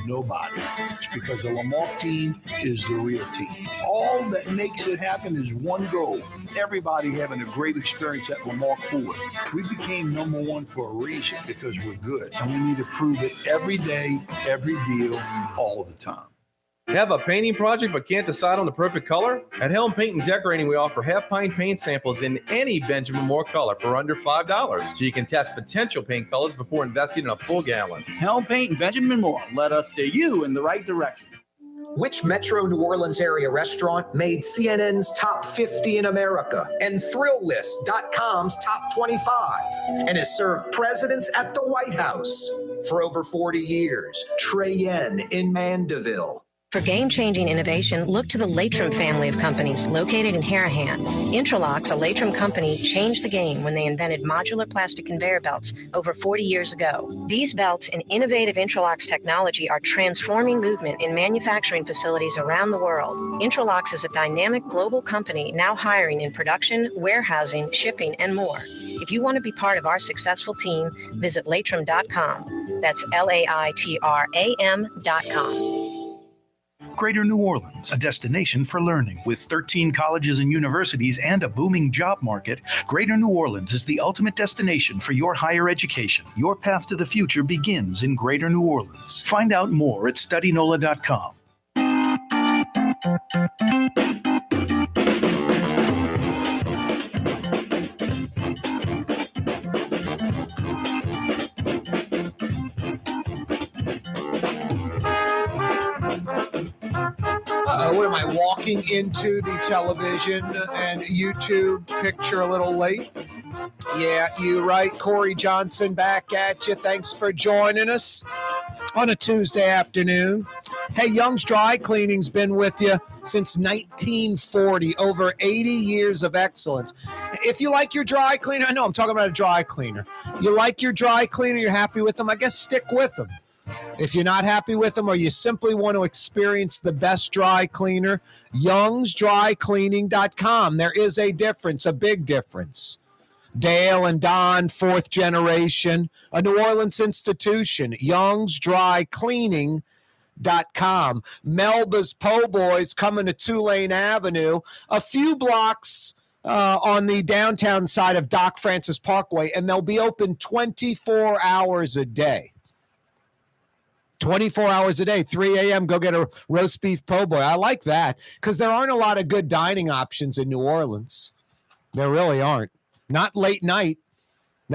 Nobody. It's because the Lamarck team is the real team. All that makes it happen is one goal. Everybody having a great experience at Lamarck Ford. We became number one for a reason, because we're good. And we need to prove it every day, every deal, all the time. Have a painting project but can't decide on the perfect color? At Helm Paint and Decorating, we offer half-pine paint samples in any Benjamin Moore color for under $5, so you can test potential paint colors before investing in a full gallon. Helm Paint and Benjamin Moore. Let us steer you in the right direction. Which Metro New Orleans area restaurant made CNN's top 50 in America and ThrillList.com's top 25 and has served presidents at the White House for over 40 years? Trey Yen in Mandeville. For game-changing innovation, look to the Latrim family of companies located in Harahan. Intralocks, a Latrim company, changed the game when they invented modular plastic conveyor belts over 40 years ago. These belts and innovative Intralocks technology are transforming movement in manufacturing facilities around the world. Intralocks is a dynamic global company now hiring in production, warehousing, shipping, and more. If you want to be part of our successful team, visit Latrim.com. That's LAITRAM.com. Greater New Orleans, a destination for learning. With 13 colleges and universities and a booming job market, Greater New Orleans is the ultimate destination for your higher education. Your path to the future begins in Greater New Orleans. Find out more at studynola.com. What am I walking into the television and YouTube picture a little late? Yeah, you right. Corey Johnson back at you. Thanks for joining us on a Tuesday afternoon. Hey, Young's Dry Cleaning's been with you since 1940, over 80 years of excellence. If you like your dry cleaner, I know I'm talking about a dry cleaner. You like your dry cleaner, you're happy with them, I guess stick with them. If you're not happy with them or you simply want to experience the best dry cleaner, youngsdrycleaning.com. There is a difference, a big difference. Dale and Don, fourth generation, a New Orleans institution, youngsdrycleaning.com. Melba's Po' Boys coming to Tulane Avenue, a few blocks on the downtown side of Doc Francis Parkway, and they'll be open 24 hours a day. 24 hours a day, 3 a.m., go get a roast beef po' boy. I like that because there aren't a lot of good dining options in New Orleans. There really aren't. Not late night.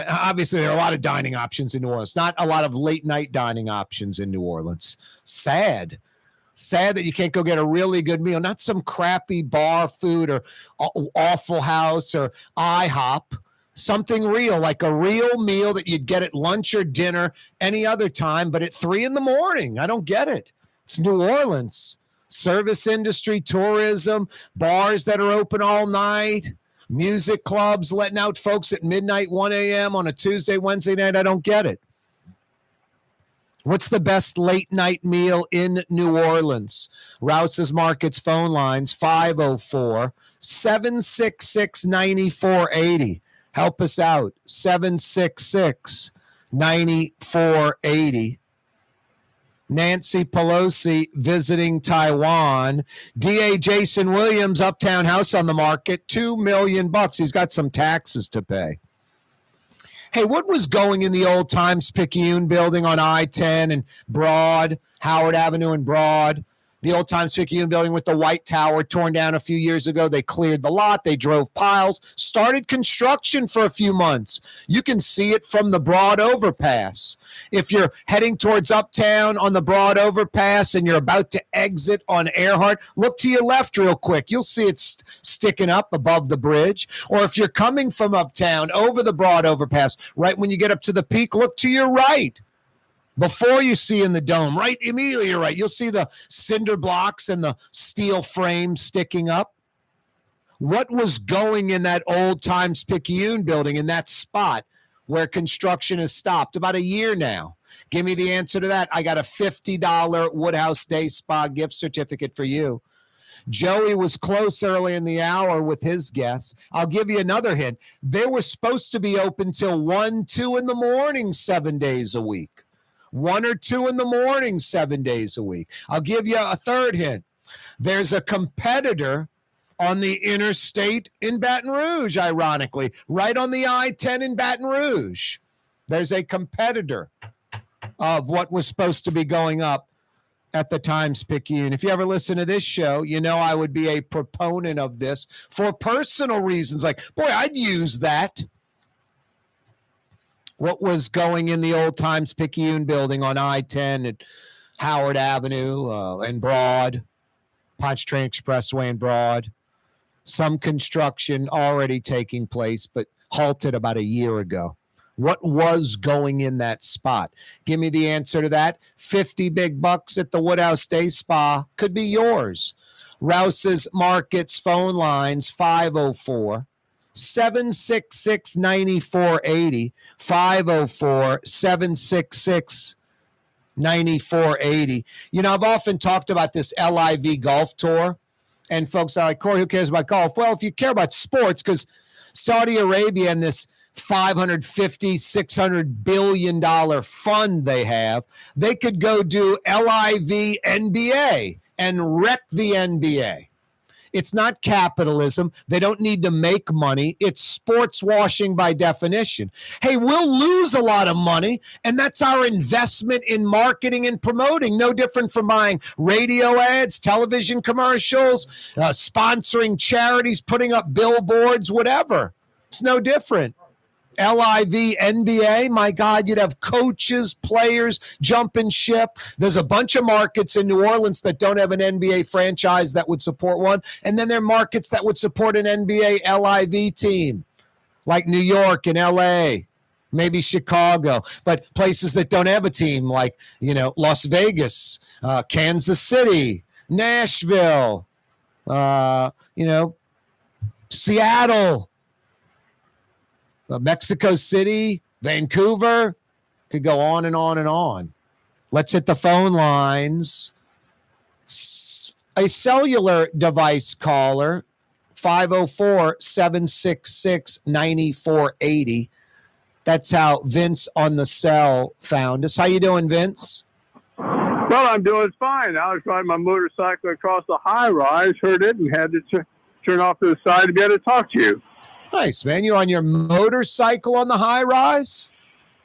Obviously, there are a lot of dining options in New Orleans. Not a lot of late night dining options in New Orleans. Sad. Sad that you can't go get a really good meal. Not some crappy bar food or Awful House or IHOP. Something real, like a real meal that you'd get at lunch or dinner any other time, but at 3 a.m. I don't get it. It's New Orleans. Service industry, tourism, bars that are open all night, music clubs letting out folks at midnight, 1 a.m. on a Tuesday, Wednesday night. I don't get it. What's the best late night meal in New Orleans? Rouse's Markets phone lines, 504-766-9480. Help us out, 766-9480. Nancy Pelosi visiting Taiwan. DA Jason Williams, Uptown House on the market, $2 million. He's got some taxes to pay. Hey, what was going in the old Times-Picayune building on I-10 and Broad, Howard Avenue and Broad? The old Times-Picayune building with the white tower torn down a few years ago. They cleared the lot. They drove piles, started construction for a few months. You can see it from the Broad Overpass. If you're heading towards Uptown on the Broad Overpass and you're about to exit on Earhart, look to your left real quick. You'll see it sticking up above the bridge. Or if you're coming from Uptown over the Broad Overpass, right when you get up to the peak, look to your right. Before you see in the dome, right immediately you're right, you'll see the cinder blocks and the steel frame sticking up. What was going in that old Times-Picayune building in that spot where construction has stopped? About a year now. Give me the answer to that. I got a $50 Woodhouse Day Spa gift certificate for you. Joey was close early in the hour with his guess. I'll give you another hint. They were supposed to be open till 1, 2 in the morning, 7 days a week. 1 or 2 in the morning, 7 days a week. I'll give you a third hint. There's a competitor on the interstate in Baton Rouge, ironically, right on the I-10 in Baton Rouge. There's a competitor of what was supposed to be going up at the Times-Picayune. If you ever listen to this show, you know I would be a proponent of this for personal reasons. Like, boy, I'd use that. What was going in the old Times-Picayune building on I-10 at Howard Avenue and Broad, Pontchartrain Expressway and Broad. Some construction already taking place, but halted about a year ago. What was going in that spot? Give me the answer to that. 50 big bucks at the Woodhouse Day Spa could be yours. Rouse's Markets phone lines 504-766-9480. 504-766-9480. You know, I've often talked about this LIV Golf Tour. And folks are like, Corey, who cares about golf? Well, if you care about sports, because Saudi Arabia and this $550-600 billion fund they have, they could go do LIV NBA and wreck the NBA. It's not capitalism. They don't need to make money. It's sports washing by definition. Hey, we'll lose a lot of money, and that's our investment in marketing and promoting. No different from buying radio ads, television commercials, sponsoring charities, putting up billboards, whatever. It's no different. LIV NBA, my God, you'd have coaches, players jumping ship. There's a bunch of markets in New Orleans that don't have an NBA franchise that would support one. And then there are markets that would support an NBA LIV team, like New York and LA, maybe Chicago. But places that don't have a team, like, you know, Las Vegas, Kansas City, Nashville, Seattle, Mexico City, Vancouver, could go on and on and on. Let's hit the phone lines. A cellular device caller, 504-766-9480. That's how Vince on the cell found us. How you doing, Vince? Well, I'm doing fine. I was riding my motorcycle across the high rise, heard it, and had to turn off to the side to be able to talk to you. Nice, man. You're on your motorcycle on the high rise?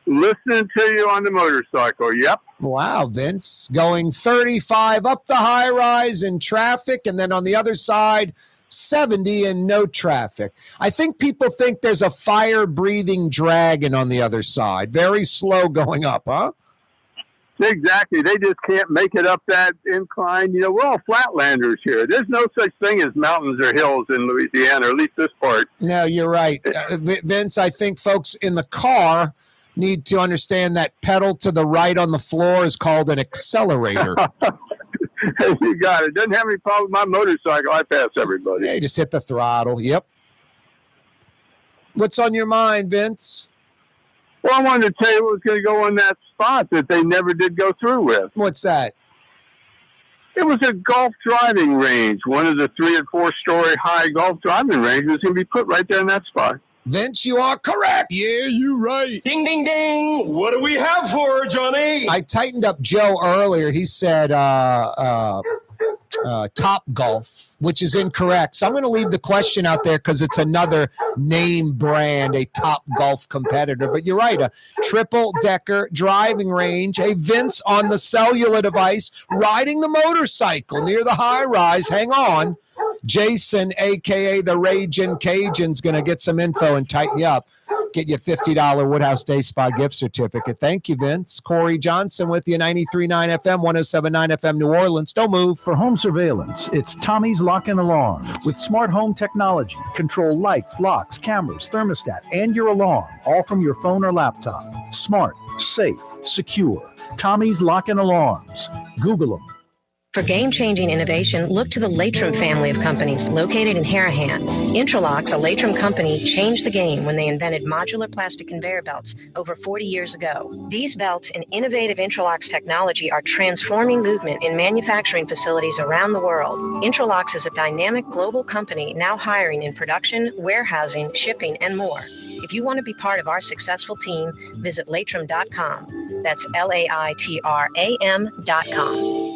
Listening to you on the motorcycle, yep. Wow, Vince. Going 35 up the high rise in traffic, and then on the other side, 70 and no traffic. I think people think there's a fire-breathing dragon on the other side. Very slow going up, huh? Exactly. They just can't make it up that incline. You know, we're all flatlanders here. There's no such thing as mountains or hills in Louisiana, or at least this part. No, you're right. Vince, I think folks in the car need to understand that pedal to the right on the floor is called an accelerator. You got it. Doesn't have any problem with my motorcycle. I pass everybody. Yeah, you just hit the throttle. Yep. What's on your mind, Vince? Well, I wanted to tell you what was going to go on that spot that they never did go through with. What's that? It was a golf driving range. One of the 3- and 4-story high golf driving ranges was going to be put right there in that spot. Vince, you are correct. Yeah, you're right. Ding, ding, ding. What do we have for her, Johnny? I tightened up Joe earlier. He said Top Golf, which is incorrect. So I'm going to leave the question out there because it's another name brand, a Top Golf competitor. But you're right, a triple-decker driving range. Hey, Vince on the cellular device riding the motorcycle near the high rise. Hang on. Jason, a.k.a. the Ragin' Cajun's going to get some info and tighten you up. Get you a $50 Woodhouse Day Spa gift certificate. Thank you, Vince. Corey Johnson with you, 93.9 FM, 107.9 FM, New Orleans. Don't move. For home surveillance, it's Tommy's Lock and Alarms. With smart home technology, control lights, locks, cameras, thermostat, and your alarm, all from your phone or laptop. Smart, safe, secure. Tommy's Lock and Alarms. Google them. For game-changing innovation, look to the Latrim family of companies located in Harahan. Intralocks, a Latrim company, changed the game when they invented modular plastic conveyor belts over 40 years ago. These belts and innovative Intralocks technology are transforming movement in manufacturing facilities around the world. Intralocks is a dynamic global company now hiring in production, warehousing, shipping, and more. If you want to be part of our successful team, visit Latrim.com. That's LAITRAM.com.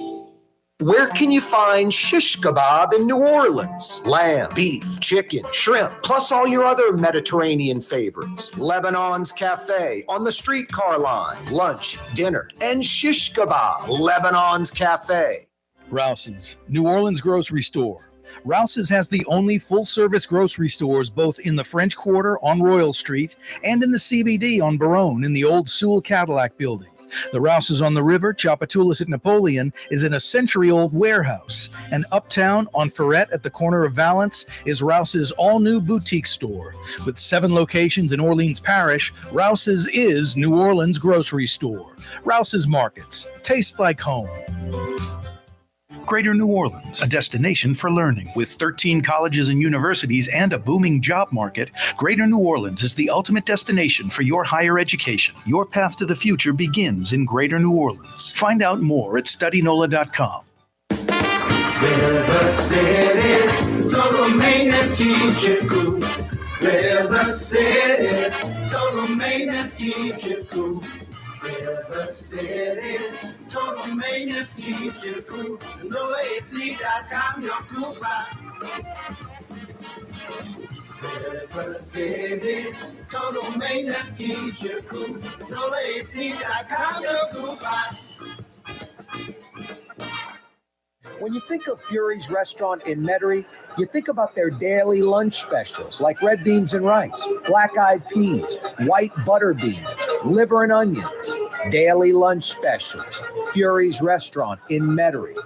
Where can you find shish kebab in New Orleans? Lamb, beef, chicken, shrimp, plus all your other Mediterranean favorites. Lebanon's Cafe on the streetcar line. Lunch, dinner, and shish kebab. Lebanon's Cafe. Rouse's, New Orleans grocery store. Rouse's has the only full-service grocery stores both in the French Quarter on Royal Street and in the CBD on Baronne in the old Sewell Cadillac building. The Rouse's on the river, Tchoupitoulas at Napoleon, is in a century-old warehouse. And uptown on Ferret at the corner of Valence is Rouse's all-new boutique store. With 7 locations in Orleans Parish, Rouse's is New Orleans grocery store. Rouse's Markets. Taste like home. Greater New Orleans, a destination for learning. With 13 colleges and universities and a booming job market, Greater New Orleans is the ultimate destination for your higher education. Your path to the future begins in Greater New Orleans. Find out more at studynola.com. River City's total maintenance keeps you cool. River City's total maintenance keeps you cool. River City's total maintenance keeps you cool. NOLAAC.com, your cool spot. River City's total maintenance keeps you cool. NOLAAC.com, your cool spot. When you think of Fury's Restaurant in Metairie, you think about their daily lunch specials like red beans and rice, black-eyed peas, white butter beans, liver and onions. Daily lunch specials. Fury's Restaurant in Metairie.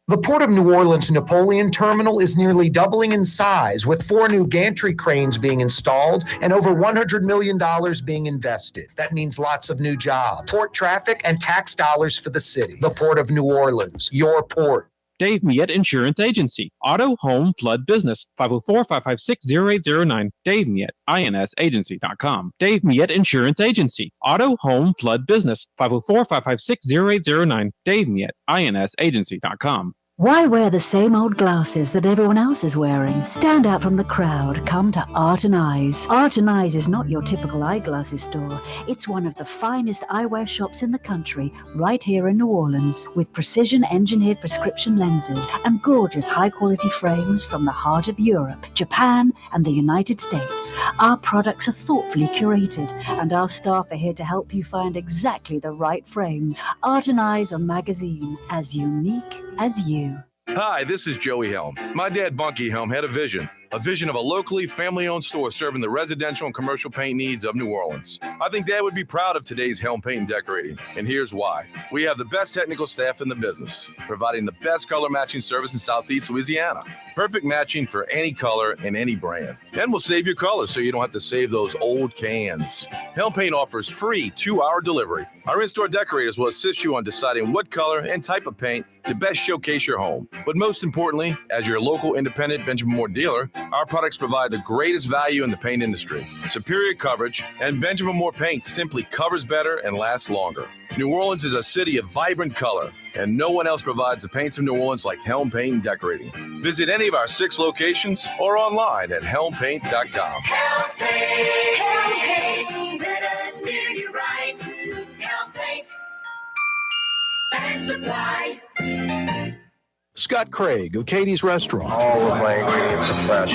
The Port of New Orleans Napoleon Terminal is nearly doubling in size, with 4 new gantry cranes being installed and over $100 million being invested. That means lots of new jobs, port traffic, and tax dollars for the city. The Port of New Orleans, your port. Dave Miette Insurance Agency. Auto, home, flood, business. 504-556-0809. Dave Miette, INSagency.com. Dave Miette Insurance Agency. Auto, home, flood, business. 504-556-0809. Dave Miette, INSagency.com. Why wear the same old glasses that everyone else is wearing? Stand out from the crowd. Come to Art and Eyes. Art and Eyes is not your typical eyeglasses store. It's one of the finest eyewear shops in the country, right here in New Orleans, with precision-engineered prescription lenses and gorgeous high-quality frames from the heart of Europe, Japan, and the United States. Our products are thoughtfully curated, and our staff are here to help you find exactly the right frames. Art and Eyes on magazine, as unique as you. Hi, this is Joey Helm. My dad, Bunky Helm, had a vision of a locally family-owned store serving the residential and commercial paint needs of New Orleans. I think Dad would be proud of today's Helm Paint and Decorating, and here's why. We have the best technical staff in the business, providing the best color matching service in Southeast Louisiana. Perfect matching for any color and any brand. And we'll save your colors so you don't have to save those old cans. Helm Paint offers free 2-hour delivery. Our in-store decorators will assist you on deciding what color and type of paint to best showcase your home. But most importantly, as your local independent Benjamin Moore dealer, our products provide the greatest value in the paint industry. Superior coverage, and Benjamin Moore paint simply covers better and lasts longer. New Orleans is a city of vibrant color, and no one else provides the paints of New Orleans like Helm Paint and Decorating. Visit any of our 6 locations or online at helmpaint.com. Helm Paint, let us do you right. Helm Paint and Supply. Scott Craig of Katie's Restaurant. All of my ingredients are fresh.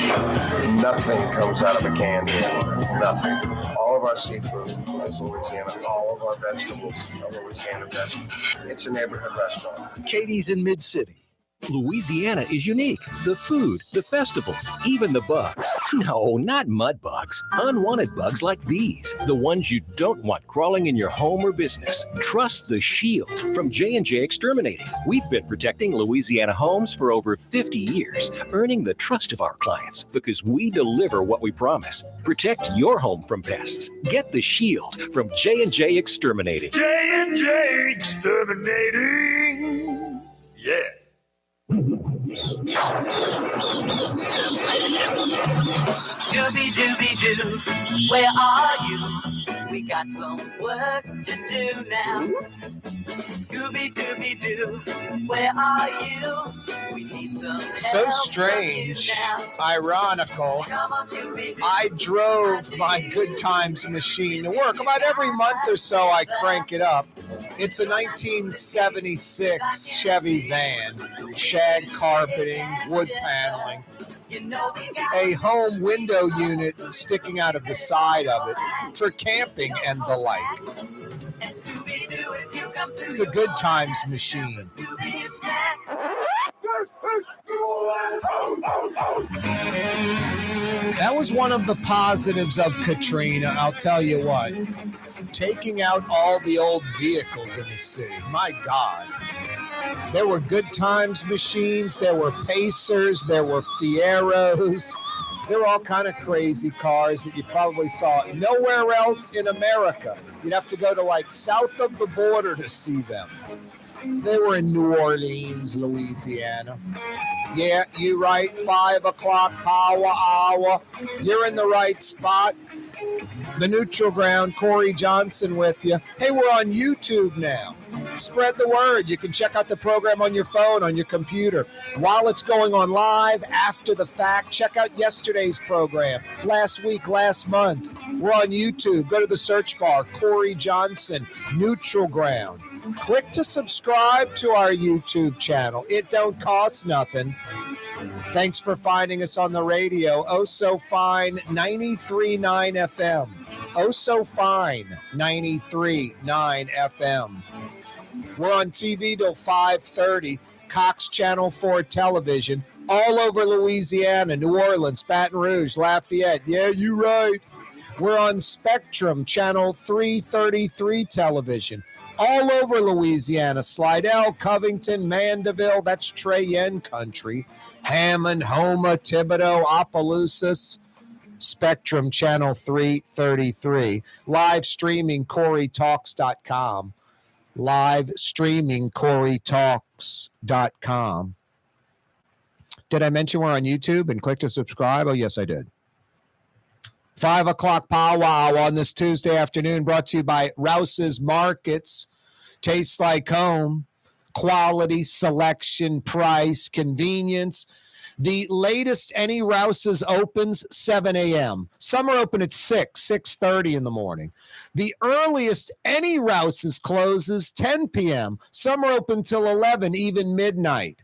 Nothing comes out of a can here. Nothing. All of our seafood is Louisiana. All of our vegetables are Louisiana vegetables. It's a neighborhood restaurant. Katie's in Mid-City. Louisiana is unique. The food, the festivals, even the bugs. No, not mud bugs. Unwanted bugs like these. The ones you don't want crawling in your home or business. Trust the Shield from J&J Exterminating. We've been protecting Louisiana homes for over 50 years, earning the trust of our clients because we deliver what we promise. Protect your home from pests. Get the Shield from J&J Exterminating. J&J Exterminating. Yeah. Scooby-Dooby-Doo, where are you? We got some work to do now. Scooby-Dooby-Doo, where are you? We need some So help strange, from you now. ironical. Come on, Scooby-Doo. I drove my Good Times machine to work. About every month or so, I crank it up. It's a 1976 Chevy van, shag carpeting, wood paneling, a home window unit sticking out of the side of it for camping and the like. It's a Good Times machine. That was one of the positives of Katrina, I'll tell you what. Taking out all the old vehicles in the city. My God. There were Good Times machines, there were Pacers, there were Fieros. There were all kind of crazy cars that you probably saw nowhere else in America. You'd have to go to like south of the border to see them. They were in New Orleans, Louisiana. Yeah, you right, 5 o'clock power hour. You're in the right spot. The Neutral Ground, Corey Johnson with you. Hey, we're on YouTube now. Spread the word. You can check out the program on your phone, on your computer. While it's going on live, after the fact, check out yesterday's program, last week, last month. We're on YouTube. Go to the search bar, Corey Johnson, Neutral Ground. Click to subscribe to our YouTube channel. It don't cost nothing. Thanks for finding us on the radio. Oh, so fine, 93.9 FM. Oh, so fine, 93.9 FM. We're on TV till 5:30, Cox Channel 4 television, all over Louisiana, New Orleans, Baton Rouge, Lafayette. Yeah, you right. We're on Spectrum, Channel 333 television, all over Louisiana, Slidell, Covington, Mandeville, that's Trey Yen country, Hammond, Houma, Thibodaux, Opelousas, Spectrum, Channel 333. Live streaming, CoreyTalks.com. Live streaming, CoreyTalks.com. Did I mention we're on YouTube and click to subscribe? Oh, yes, I did. 5 o'clock powwow on this Tuesday afternoon, brought to you by Rouse's Markets. Tastes like home. Quality, selection, price, convenience. The latest any Rouse's opens 7 a.m. Some are open at 6:30 in the morning. The earliest any Rouse's closes 10 p.m. Some are open till 11, even midnight.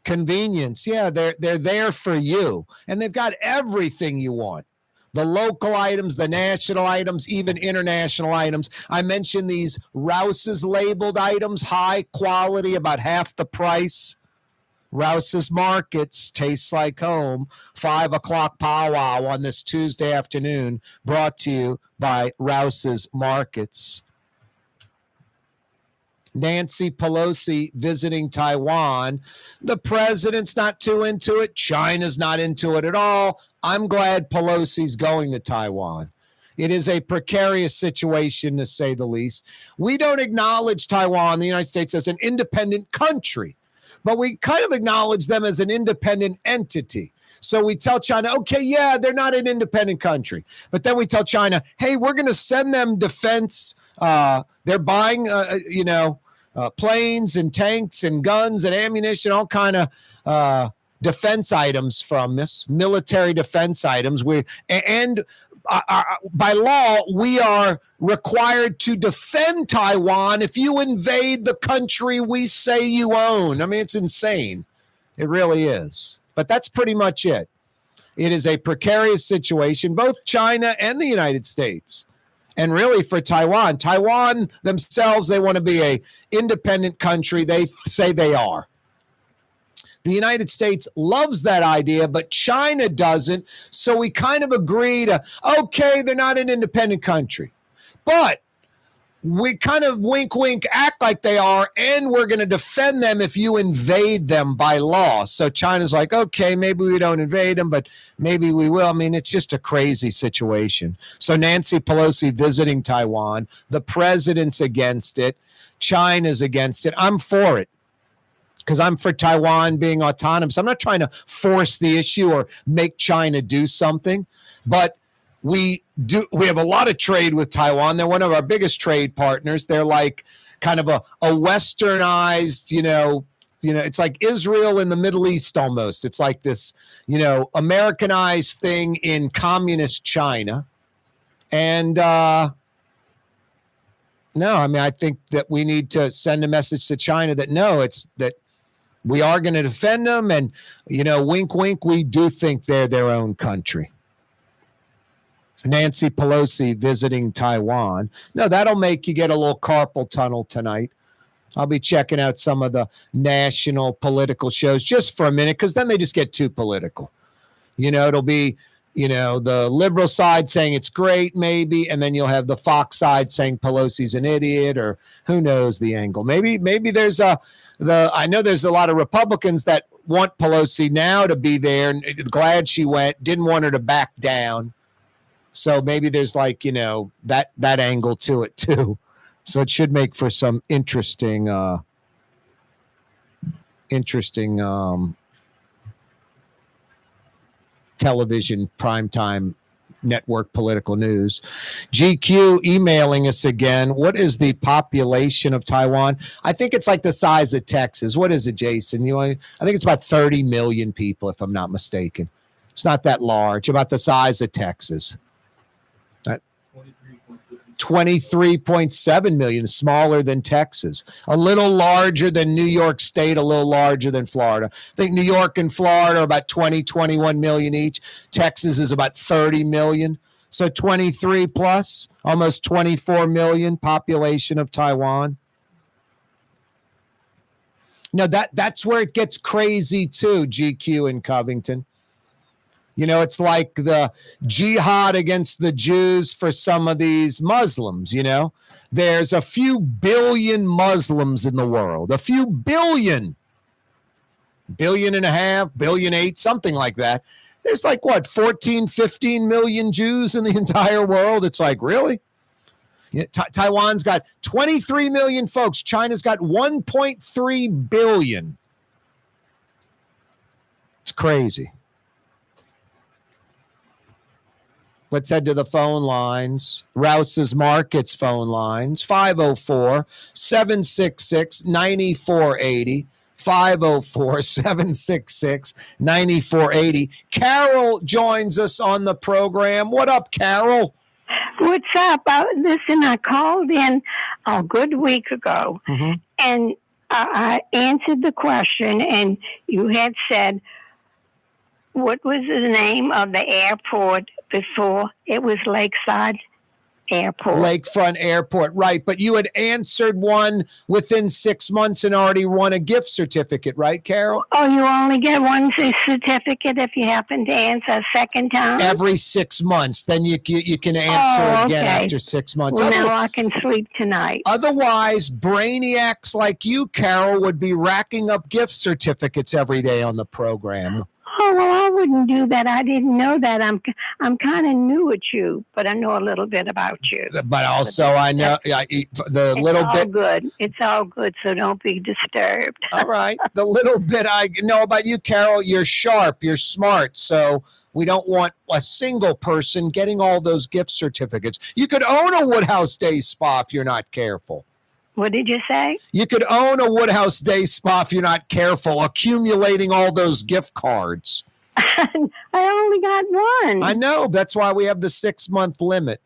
Convenience, yeah, they're there for you. And they've got everything you want. The local items, the national items, even international items. I mentioned these Rouse's labeled items, high quality, about half the price. Rouse's Markets, tastes like home. 5 o'clock powwow on this Tuesday afternoon, brought to you by Rouse's Markets. Nancy Pelosi visiting Taiwan. The president's not too into it. China's not into it at all. I'm glad Pelosi's going to Taiwan. It is a precarious situation, to say the least. We don't acknowledge Taiwan, the United States, as an independent country, but we kind of acknowledge them as an independent entity. So we tell China, okay, yeah, they're not an independent country. But then we tell China, hey, we're going to send them defense. They're buying, planes and tanks and guns and ammunition, all kind of defense items from us, military defense items. By law, we are required to defend Taiwan if you invade the country we say you own. I mean, it's insane. It really is. But that's pretty much it. It is a precarious situation, both China and the United States. And really for Taiwan themselves, they want to be an independent country. They say they are. The United States loves that idea, but China doesn't. So we kind of agree to, okay, they're not an independent country. But we kind of wink, wink, act like they are, and we're going to defend them if you invade them by law. So China's like, okay, maybe we don't invade them, but maybe we will. I mean, it's just a crazy situation. So Nancy Pelosi visiting Taiwan, the president's against it, China's against it. I'm for it. because I'm for Taiwan being autonomous. I'm not trying to force the issue or make China do something, but we have a lot of trade with Taiwan. They're one of our biggest trade partners. They're like kind of a westernized, it's like Israel in the Middle East almost. It's like this, Americanized thing in communist China. And I think that we need to send a message to China that it's that we are going to defend them. And, wink, wink, we do think they're their own country. Nancy Pelosi visiting Taiwan. No, that'll make you get a little carpal tunnel tonight. I'll be checking out some of the national political shows just for a minute, because then they just get too political. It'll be, the liberal side saying it's great, maybe, and then you'll have the Fox side saying Pelosi's an idiot, or who knows the angle. Maybe there's I know there's a lot of Republicans that want Pelosi now to be there, and glad she went, didn't want her to back down. So maybe there's that angle to it too. So it should make for some interesting television primetime network political news. GQ emailing us again. What is the population of Taiwan? I think it's like the size of Texas. What is it, Jason? I think it's about 30 million people, if I'm not mistaken. It's not that large, about the size of Texas. 23.7 million, smaller than Texas, a little larger than New York State, a little larger than Florida. I think New York and Florida are about 21 million each. Texas is about 30 million. So 23 plus, almost 24 million population of Taiwan. No, that's where it gets crazy too, GQ in Covington. It's like the jihad against the Jews for some of these Muslims, There's a few billion Muslims in the world, a few billion and a half, 1.8 billion, something like that. There's 14, 15 million Jews in the entire world. It's like, really? Taiwan's got 23 million folks. China's got 1.3 billion. It's crazy. Let's head to the phone lines. Rouse's Markets phone lines, 504-766-9480. 504-766-9480. Carol joins us on the program. What up, Carol? What's up? Listen, I called in a good week ago, and I answered the question, and you had said, what was the name of the airport before? It was Lakeside Airport. Lakefront Airport, right. But you had answered one within 6 months and already won a gift certificate, right, Carol? Oh, you only get one certificate if you happen to answer a second time? Every 6 months. Then you can answer again after 6 months. Well, now I can sleep tonight. Otherwise, brainiacs like you, Carol, would be racking up gift certificates every day on the program. Oh, well, I wouldn't do that. I didn't know that. I'm kind of new at you, but I know a little bit about you. But also, I know it's good. It's all good, so don't be disturbed. All right. The little bit I know about you, Carol, you're sharp, you're smart, so we don't want a single person getting all those gift certificates. You could own a Woodhouse Day Spa if you're not careful. What did you say? You could own a Woodhouse Day Spa if you're not careful, accumulating all those gift cards. I only got one. I know. That's why we have the 6 month limit.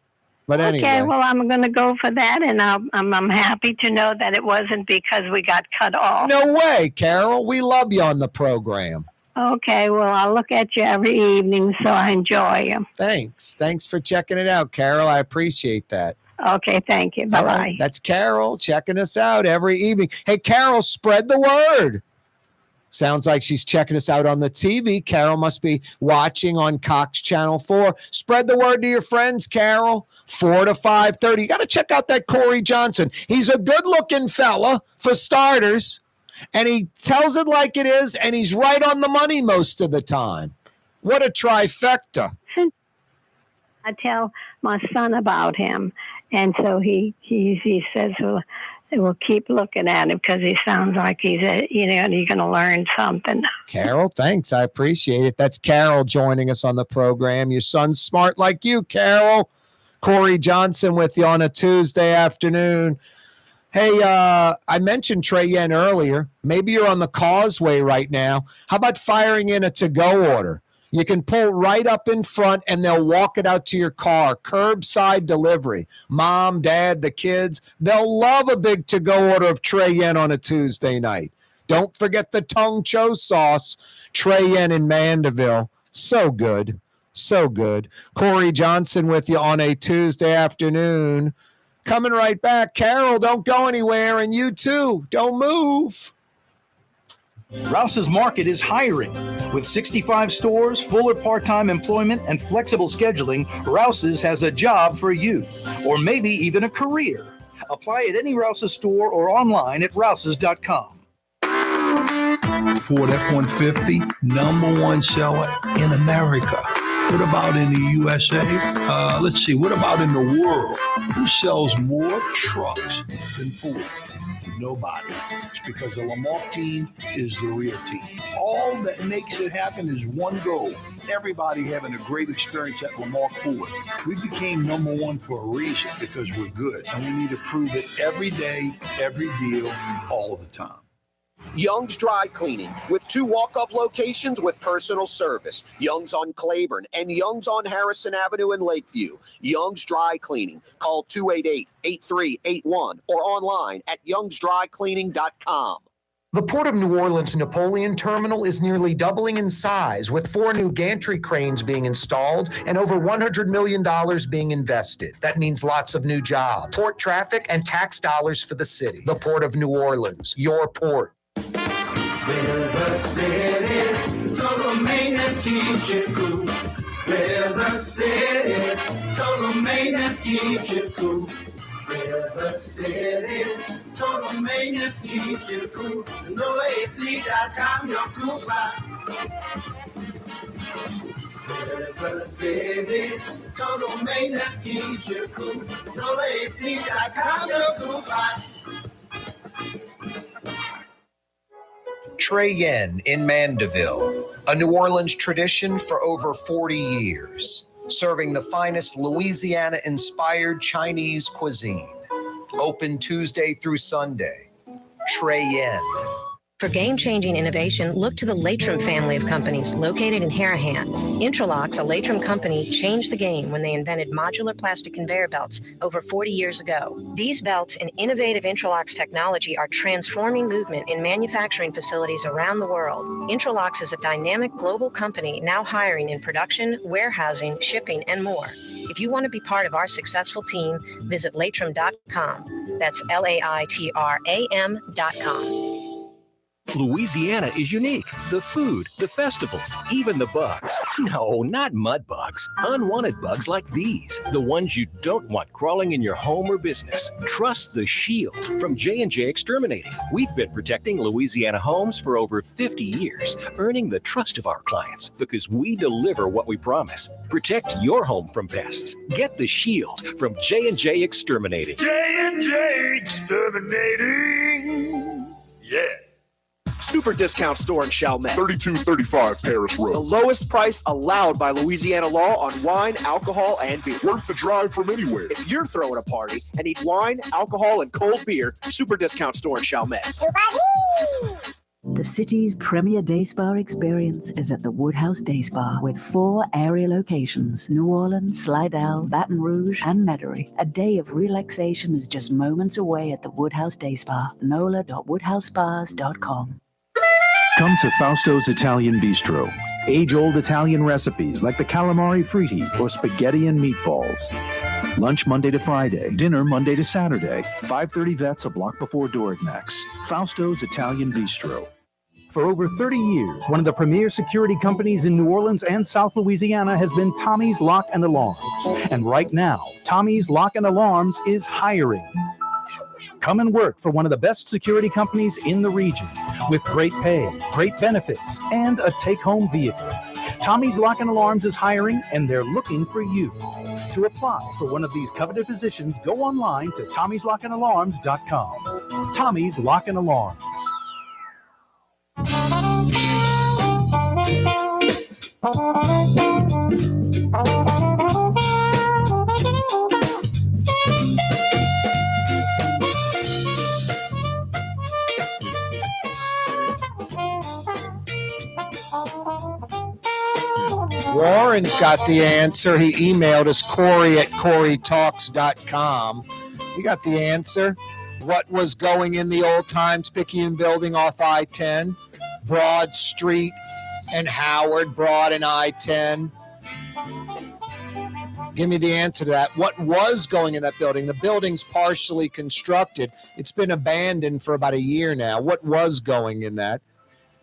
But anyway. Okay, well, I'm going to go for that, and I'm happy to know that it wasn't because we got cut off. No way, Carol. We love you on the program. Okay, well, I'll look at you every evening, so I enjoy you. Thanks. Thanks for checking it out, Carol. I appreciate that. Okay, thank you. Bye-bye. Right. That's Carol checking us out every evening. Hey, Carol, spread the word. Sounds like she's checking us out on the TV. Carol must be watching on Cox Channel 4. Spread the word to your friends, Carol. 4 to 5:30. You got to check out that Corey Johnson. He's a good-looking fella, for starters, and he tells it like it is, and he's right on the money most of the time. What a trifecta. I tell my son about him. And so he says, well, we'll keep looking at him because he sounds like he's going to learn something. Carol, thanks. I appreciate it. That's Carol joining us on the program. Your son's smart like you, Carol. Corey Johnson with you on a Tuesday afternoon. Hey, I mentioned Trey Yen earlier. Maybe you're on the causeway right now. How about firing in a to-go order? You can pull right up in front and they'll walk it out to your car. Curbside delivery. Mom, dad, the kids, they'll love a big to-go order of Trey Yen on a Tuesday night. Don't forget the Tung Cho sauce. Trey Yen in Mandeville. So good. So good. Corey Johnson with you on a Tuesday afternoon. Coming right back. Carol, don't go anywhere. And you too. Don't move. Rouse's Market is hiring. With 65 stores, full or part-time employment, and flexible scheduling, Rouse's has a job for you, or maybe even a career. Apply at any Rouse's store or online at rouses.com. Ford F-150, #1 seller in America. What about in the USA? Let's see, what about in the world? Who sells more trucks than Ford? Nobody. It's because the Lamarck team is the real team. All that makes it happen is one goal. Everybody having a great experience at Lamarck Ford. We became #1 for a reason, because we're good. And we need to prove it every day, every deal, all the time. Young's Dry Cleaning, with 2 walk-up locations with personal service. Young's on Claiborne and Young's on Harrison Avenue in Lakeview. Young's Dry Cleaning. Call 288-8381 or online at youngsdrycleaning.com. The Port of New Orleans Napoleon Terminal is nearly doubling in size, with 4 new gantry cranes being installed and over $100 million being invested. That means lots of new jobs, port traffic, and tax dollars for the city. The Port of New Orleans, your port. River City's total maintenance keeps you cool. River City's total maintenance keeps you cool. River City's total maintenance keeps you cool. NOLAAC.com, your cool spot. River City's total maintenance keeps you cool. NOLAAC.com, your cool spot. Trey Yen in Mandeville, a New Orleans tradition for over 40 years, serving the finest Louisiana-inspired Chinese cuisine. Open Tuesday through Sunday. Trey Yen. For game-changing innovation, look to the Latrim family of companies located in Harahan. Intralox, a Latrim company, changed the game when they invented modular plastic conveyor belts over 40 years ago. These belts and innovative Intralox technology are transforming movement in manufacturing facilities around the world. Intralox is a dynamic global company now hiring in production, warehousing, shipping, and more. If you want to be part of our successful team, visit Latrim.com. That's LAITRAM.com. Louisiana is unique. The food, the festivals, even the bugs. No, not mud bugs. Unwanted bugs like these. The ones you don't want crawling in your home or business. Trust the Shield from J&J Exterminating. We've been protecting Louisiana homes for over 50 years, earning the trust of our clients because we deliver what we promise. Protect your home from pests. Get the Shield from J&J Exterminating. J&J Exterminating. Yeah. Super discount store in Chalmette. 3235 Paris Road. The lowest price allowed by Louisiana law on wine, alcohol, and beer. Worth the drive from anywhere. If you're throwing a party and need wine, alcohol, and cold beer, super discount store in Chalmette. The city's premier day spa experience is at the Woodhouse Day Spa with 4 area locations: New Orleans, Slidell, Baton Rouge, and Metairie. A day of relaxation is just moments away at the Woodhouse Day Spa. NOLA.woodhousespas.com. Come to Fausto's Italian Bistro. Age-old Italian recipes like the calamari fritti or spaghetti and meatballs. Lunch Monday to Friday, dinner Monday to Saturday. 530 Vets, a block before Dorignax. Fausto's Italian Bistro. For over 30 years, one of the premier security companies in New Orleans and South Louisiana has been Tommy's Lock and Alarms. And right now, Tommy's Lock and Alarms is hiring. Come and work for one of the best security companies in the region with great pay, great benefits, and a take-home vehicle. Tommy's Lock and Alarms is hiring, and they're looking for you. To apply for one of these coveted positions, go online to tommyslockandalarms.com. Tommy's Lock and Alarms. Warren's got the answer. He emailed us, Corey at CoreyTalks.com. He got the answer. What was going in the old Times Picayune building off I-10? Broad Street and Howard, Broad and I-10. Give me the answer to that. What was going in that building? The building's partially constructed. It's been abandoned for about a year now. What was going in that?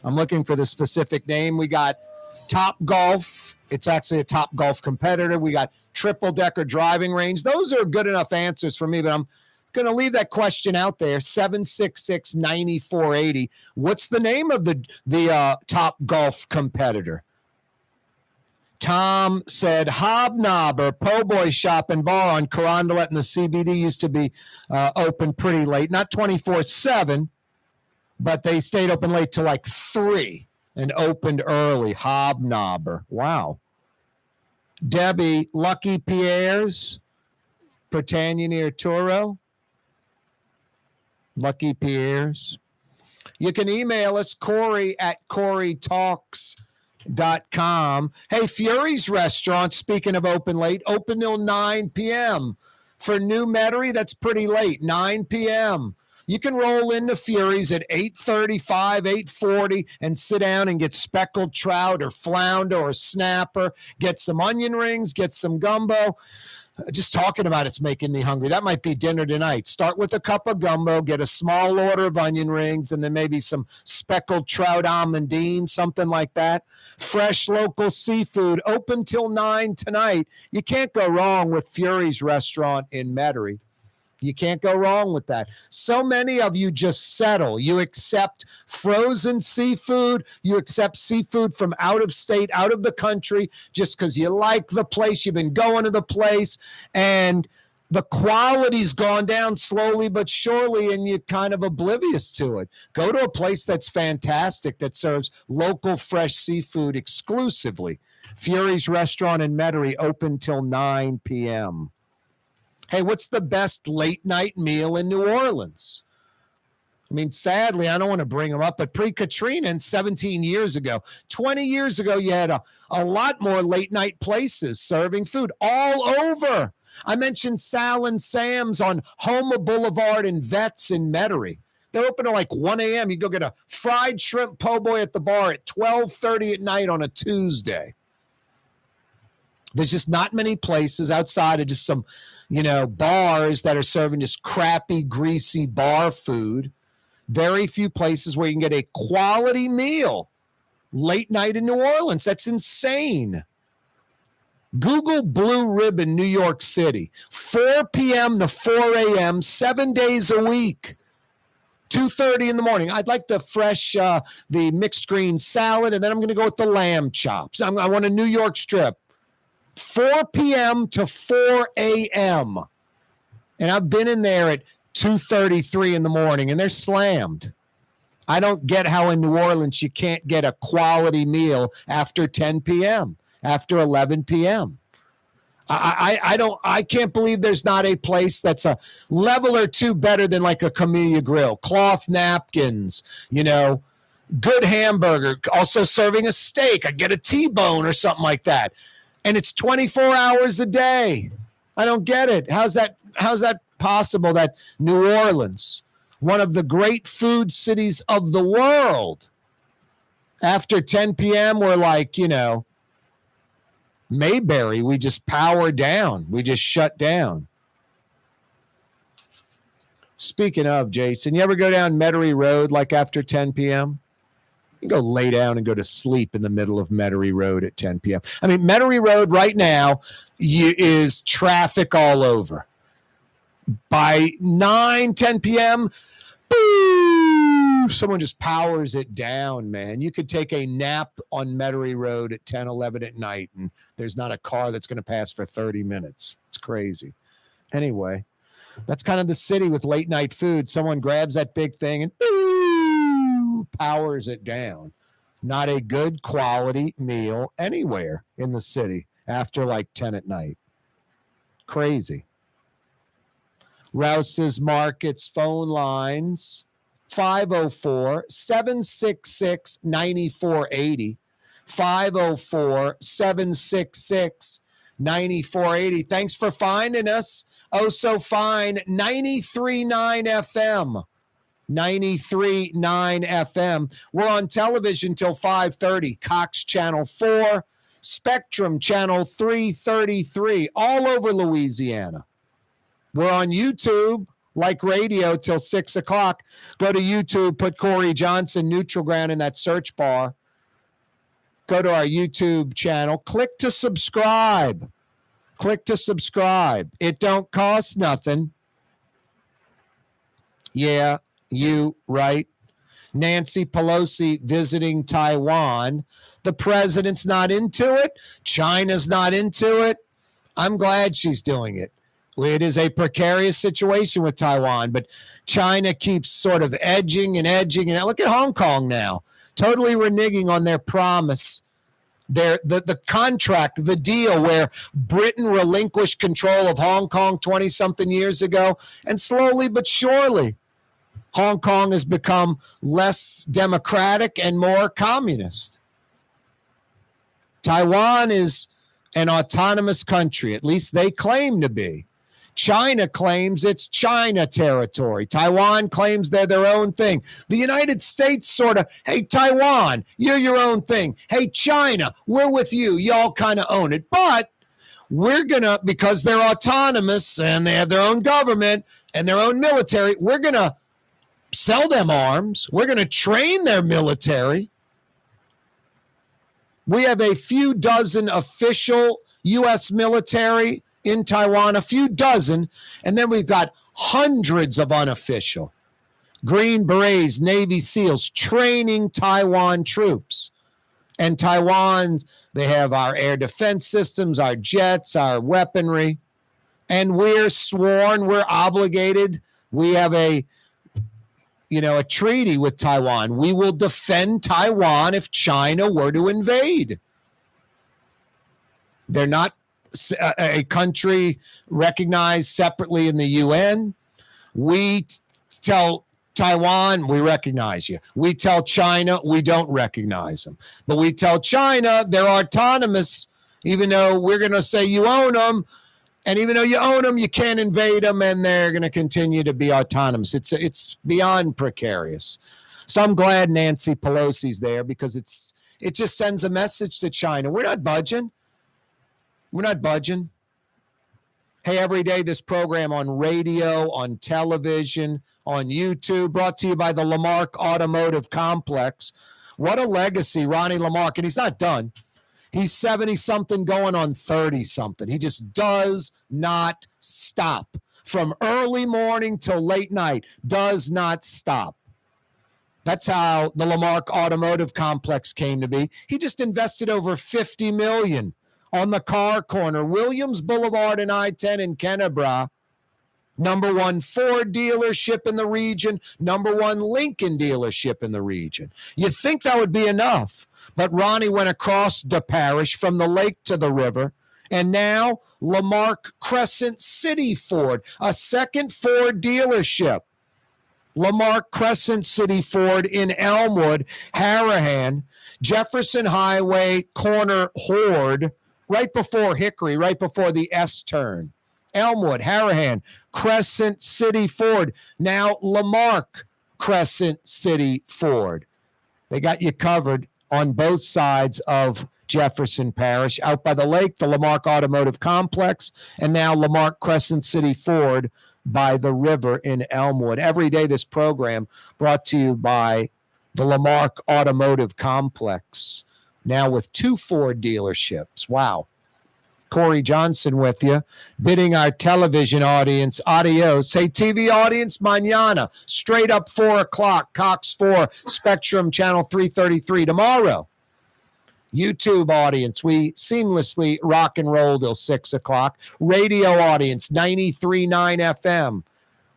I'm looking for the specific name. We got Top Golf. It's actually a Top Golf competitor. We got Triple Decker Driving Range. Those are good enough answers for me, but I'm going to leave that question out there. 766-9480. What's the name of the Top Golf competitor? Tom said Hobnobber, Po' Boy Shop and Bar on Carondelet, and the CBD used to be open pretty late. Not 24/7, but they stayed open late till like 3 and opened early. Hobnobber. Wow. Debbie, Lucky Pierre's, Britannia near Turo. Lucky Pierre's. You can email us, Corey at CoreyTalks.com. Hey, Fury's Restaurant, speaking of open late, open till 9 p.m. For New Metairie, that's pretty late, 9 p.m. You can roll into Fury's at 8:35, 8:40 and sit down and get speckled trout or flounder or snapper, get some onion rings, get some gumbo. Just talking about it's making me hungry. That might be dinner tonight. Start with a cup of gumbo, get a small order of onion rings, and then maybe some speckled trout almondine, something like that. Fresh local seafood, open till 9 tonight. You can't go wrong with Fury's Restaurant in Metairie. You can't go wrong with that. So many of you just settle. You accept frozen seafood. You accept seafood from out of state, out of the country, just because you like the place. You've been going to the place, and the quality's gone down slowly but surely, and you're kind of oblivious to it. Go to a place that's fantastic, that serves local fresh seafood exclusively. Fury's Restaurant in Metairie, open till 9 p.m. Hey, what's the best late night meal in New Orleans? I mean, sadly, I don't want to bring them up, but pre-Katrina and 17 years ago, 20 years ago, you had a lot more late night places serving food all over. I mentioned Sal and Sam's on Houma Boulevard and Vets in Metairie. They're open at like 1 a.m. You go get a fried shrimp po' boy at the bar at 12:30 at night on a Tuesday. There's just not many places outside of just some, bars that are serving just crappy, greasy bar food. Very few places where you can get a quality meal late night in New Orleans. That's insane. Google Blue Ribbon, New York City, 4 p.m. to 4 a.m., 7 days a week. 2:30 in the morning. I'd like the fresh, the mixed green salad, and then I'm going to go with the lamb chops. I want a New York strip. 4 p.m. to 4 a.m. And I've been in there at 2:33 in the morning, and they're slammed. I don't get how in New Orleans you can't get a quality meal after 10 p.m., after 11 p.m. I can't believe there's not a place that's a level or two better than like a Camellia Grill. Cloth napkins, good hamburger, also serving a steak. I get a T-bone or something like that. And it's 24 hours a day. I don't get it. How's that possible that New Orleans, one of the great food cities of the world, after 10 p.m., we're like, Mayberry, we just power down. We just shut down. Speaking of, Jason, you ever go down Metairie Road like after 10 p.m.? You go lay down and go to sleep in the middle of Metairie Road at 10 p.m. I mean, Metairie Road right now is traffic all over. By 9, 10 p.m., boom, Someone just powers it down, man. You could take a nap on Metairie Road at 10, 11 at night, and there's not a car that's going to pass for 30 minutes. It's crazy. Anyway, that's kind of the city with late night food. Someone grabs that big thing and powers it down. Not a good quality meal anywhere in the city after like 10 at night. Crazy. Rouse's Markets phone lines, 504-766-9480. 504-766-9480. Thanks for finding us. Oh, so fine. 93.9 FM. 93.9 FM. We're on television till 5:30. Cox Channel 4, Spectrum Channel 333, all over Louisiana. We're on YouTube, like radio, till 6 o'clock. Go to YouTube, put Corey Johnson, Neutral Ground in that search bar. Go to our YouTube channel. Click to subscribe. Click to subscribe. It don't cost nothing. Yeah, you right. Nancy Pelosi visiting Taiwan. The president's not into it. China's not into it. I'm glad she's doing it. It is a precarious situation with Taiwan, but China keeps sort of edging. And look at Hong Kong now, totally reneging on their promise. The contract, the deal where Britain relinquished control of Hong Kong 20-something years ago, and slowly but surely, Hong Kong has become less democratic and more communist. Taiwan is an autonomous country, at least they claim to be. China claims it's China territory. Taiwan claims they're their own thing. The United States sort of, hey, Taiwan, you're your own thing. Hey, China, we're with you. Y'all kind of own it. But we're going to, because they're autonomous and they have their own government and their own military, we're going to sell them arms. We're going to train their military. We have a few dozen official U.S. military in Taiwan, a few dozen, and then we've got hundreds of unofficial Green Berets, Navy SEALs training Taiwan troops. And Taiwan, they have our air defense systems, our jets, our weaponry, and we're sworn, we're obligated. We have a treaty with Taiwan. We will defend Taiwan if China were to invade. They're not a country recognized separately in the UN. We tell Taiwan, we recognize you. We tell China, we don't recognize them. But we tell China they're autonomous, even though we're going to say you own them. And even though you own them, you can't invade them, and they're going to continue to be autonomous. It's beyond precarious. So I'm glad Nancy Pelosi's there, because it just sends a message to China. We're not budging. We're not budging. Hey, every day this program on radio, on television, on YouTube, brought to you by the Lamarck Automotive Complex. What a legacy, Ronnie Lamarck. And he's not done. He's 70-something going on 30-something. He just does not stop. From early morning till late night, does not stop. That's how the Lamarck Automotive Complex came to be. He just invested over $50 million on the car corner, Williams Boulevard and I-10 in Kennebra. Number one Ford dealership in the region, number one Lincoln dealership in the region. You'd think that would be enough, but Ronnie went across the parish from the lake to the river, and now Lamarck Crescent City Ford, a second Ford dealership. Lamarck Crescent City Ford in Elmwood, Harahan, Jefferson Highway, corner Horde, right before Hickory, right before the S turn. Elmwood, Harahan, Crescent City Ford. Now Lamarck Crescent City Ford. They got you covered on both sides of Jefferson Parish. Out by the lake, the Lamarck Automotive Complex, and now Lamarck Crescent City Ford by the river in Elmwood. Every day this program brought to you by the Lamarck Automotive Complex. Now with 2 Ford dealerships. Wow. Corey Johnson with you, bidding our television audience adios. Hey, TV audience, mañana, straight up 4 o'clock, Cox 4, Spectrum Channel 333. Tomorrow, YouTube audience, we seamlessly rock and roll till 6 o'clock. Radio audience, 93.9 FM.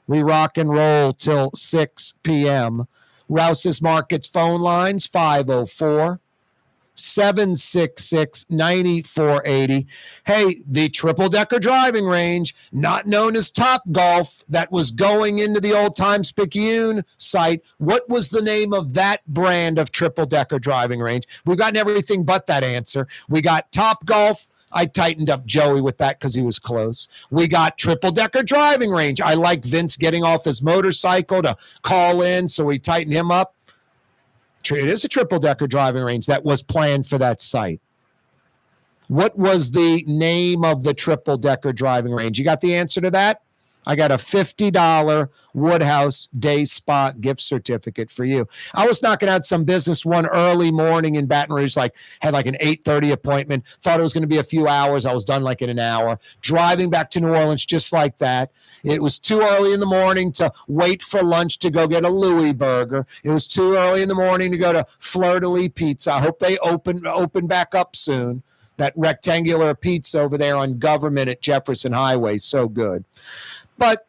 We rock and roll till 6 p.m. Rouse's Markets phone lines, 504-766-9480. Hey, the triple-decker driving range, not known as Top Golf, that was going into the old Times-Picayune site. What was the name of that brand of triple-decker driving range? We've gotten everything but that answer. We got Top Golf. I tightened up Joey with that because he was close. We got triple-decker driving range. I like Vince getting off his motorcycle to call in, so we tightened him up. It is a triple-decker driving range that was planned for that site. What was the name of the triple-decker driving range? You got the answer to that? I got a $50 Woodhouse Day Spa gift certificate for you. I was knocking out some business one early morning in Baton Rouge, had an 8:30 appointment. Thought it was going to be a few hours. I was done in an hour. Driving back to New Orleans just like that. It was too early in the morning to wait for lunch to go get a Louis burger. It was too early in the morning to go to Fleur-de-Lis Pizza. I hope they open back up soon. That rectangular pizza over there on Government at Jefferson Highway, so good. But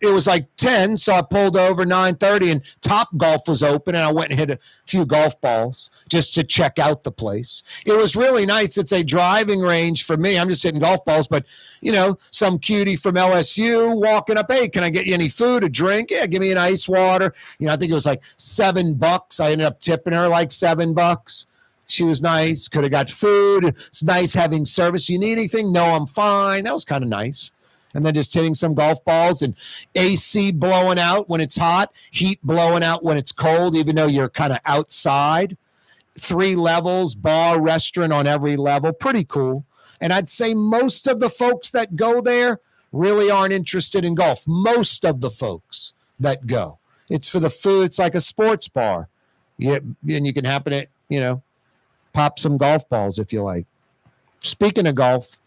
it was 10, so I pulled over 9:30, and Top Golf was open, and I went and hit a few golf balls just to check out the place. It was really nice. It's a driving range for me. I'm just hitting golf balls, but, some cutie from LSU walking up, hey, can I get you any food, a drink? Yeah, give me an ice water. I think it was $7. I ended up tipping her $7. She was nice. Could have got food. It's nice having service. You need anything? No, I'm fine. That was kind of nice. And then just hitting some golf balls and AC blowing out when it's hot, heat blowing out when it's cold, even though you're kind of outside. 3 levels, bar, restaurant on every level. Pretty cool. And I'd say most of the folks that go there really aren't interested in golf. Most of the folks that go. It's for the food. It's like a sports bar. And you can happen to, pop some golf balls if you like. Speaking of golf,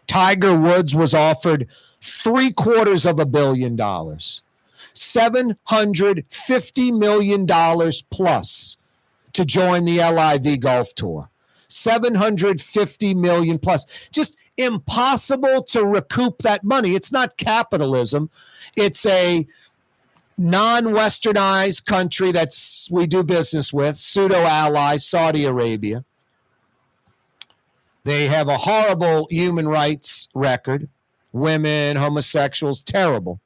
Tiger Woods was offered $750 million, $750 million plus to join the LIV Golf Tour. $750 million plus. Just impossible to recoup that money. It's not capitalism. It's a non-westernized country we do business with, pseudo-ally, Saudi Arabia. They have a horrible human rights record. Women, homosexuals, terrible.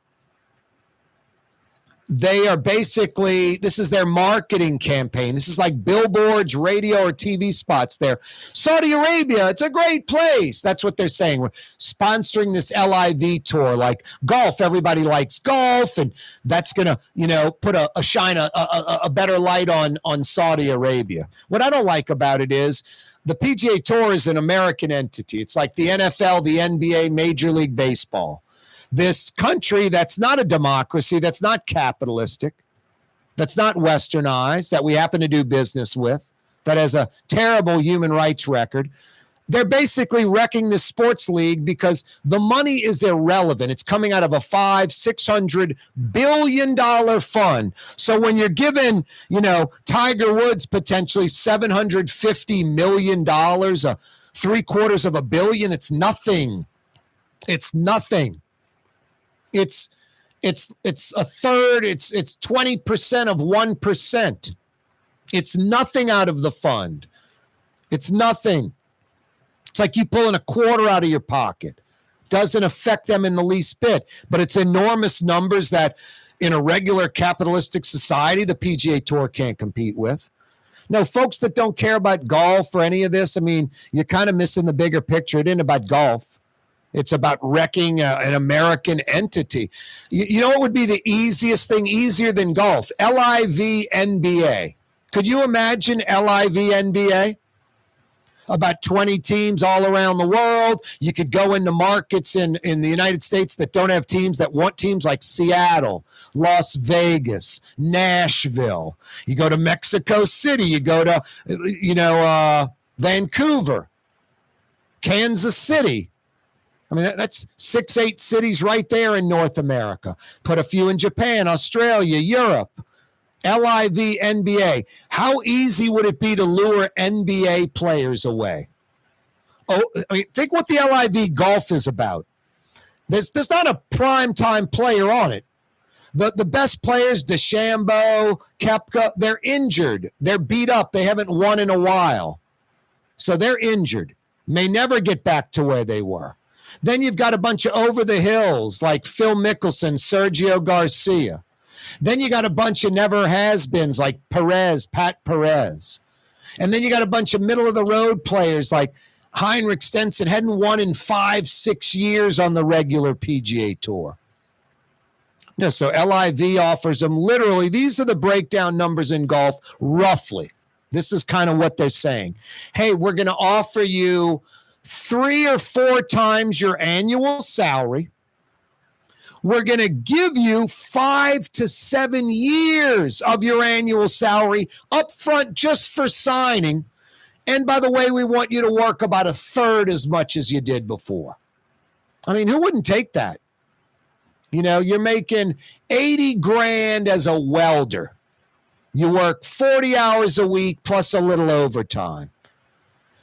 They are basically, this is their marketing campaign. This is like billboards, radio, or TV spots there. Saudi Arabia, it's a great place. That's what they're saying. We're sponsoring this LIV tour, like golf. Everybody likes golf, and that's going to, put shine a better light on Saudi Arabia. What I don't like about it is the PGA Tour is an American entity. It's like the NFL, the NBA, Major League Baseball. This country that's not a democracy, that's not capitalistic, that's not westernized, that we happen to do business with, that has a terrible human rights record, they're basically wrecking this sports league because the money is irrelevant. It's coming out of a $500-600 billion fund. So when you're given, Tiger Woods potentially $750 million, $750 million, it's nothing. It's nothing. It's a third. It's 20% of 1%. It's nothing out of the fund. It's nothing. It's like you pulling a quarter out of your pocket. Doesn't affect them in the least bit, but it's enormous numbers that in a regular capitalistic society, the PGA Tour can't compete with. No, folks that don't care about golf or any of this, you're kind of missing the bigger picture. It ain't about golf. It's about wrecking an American entity. You know what would be the easiest thing, easier than golf? LIV NBA. Could you imagine LIV NBA? About 20 teams all around the world. You could go into markets in the United States that don't have teams, that want teams, like Seattle, Las Vegas, Nashville. You go to Mexico City. You go to, Vancouver, Kansas City. I mean, that's 6-8 cities right there in North America. Put a few in Japan, Australia, Europe. LIV NBA. How easy would it be to lure NBA players away? Oh, I mean, think what the LIV Golf is about. There's not a primetime player on it. The best players, DeChambeau, Koepka, they're injured. They're beat up. They haven't won in a while. So they're injured. May never get back to where they were. Then you've got a bunch of over-the-hills like Phil Mickelson, Sergio Garcia. Then you got a bunch of never has-beens like Pat Perez. And then you got a bunch of middle-of-the-road players like Heinrich Stenson, hadn't won in 5-6 years on the regular PGA Tour. No, so LIV offers them literally, these are the breakdown numbers in golf, roughly. This is kind of what they're saying. Hey, we're going to offer you 3 or 4 times your annual salary. We're going to give you 5 to 7 years of your annual salary up front just for signing. And by the way, we want you to work about a third as much as you did before. I mean, who wouldn't take that? You know, you're making $80,000 as a welder. You work 40 hours a week plus a little overtime.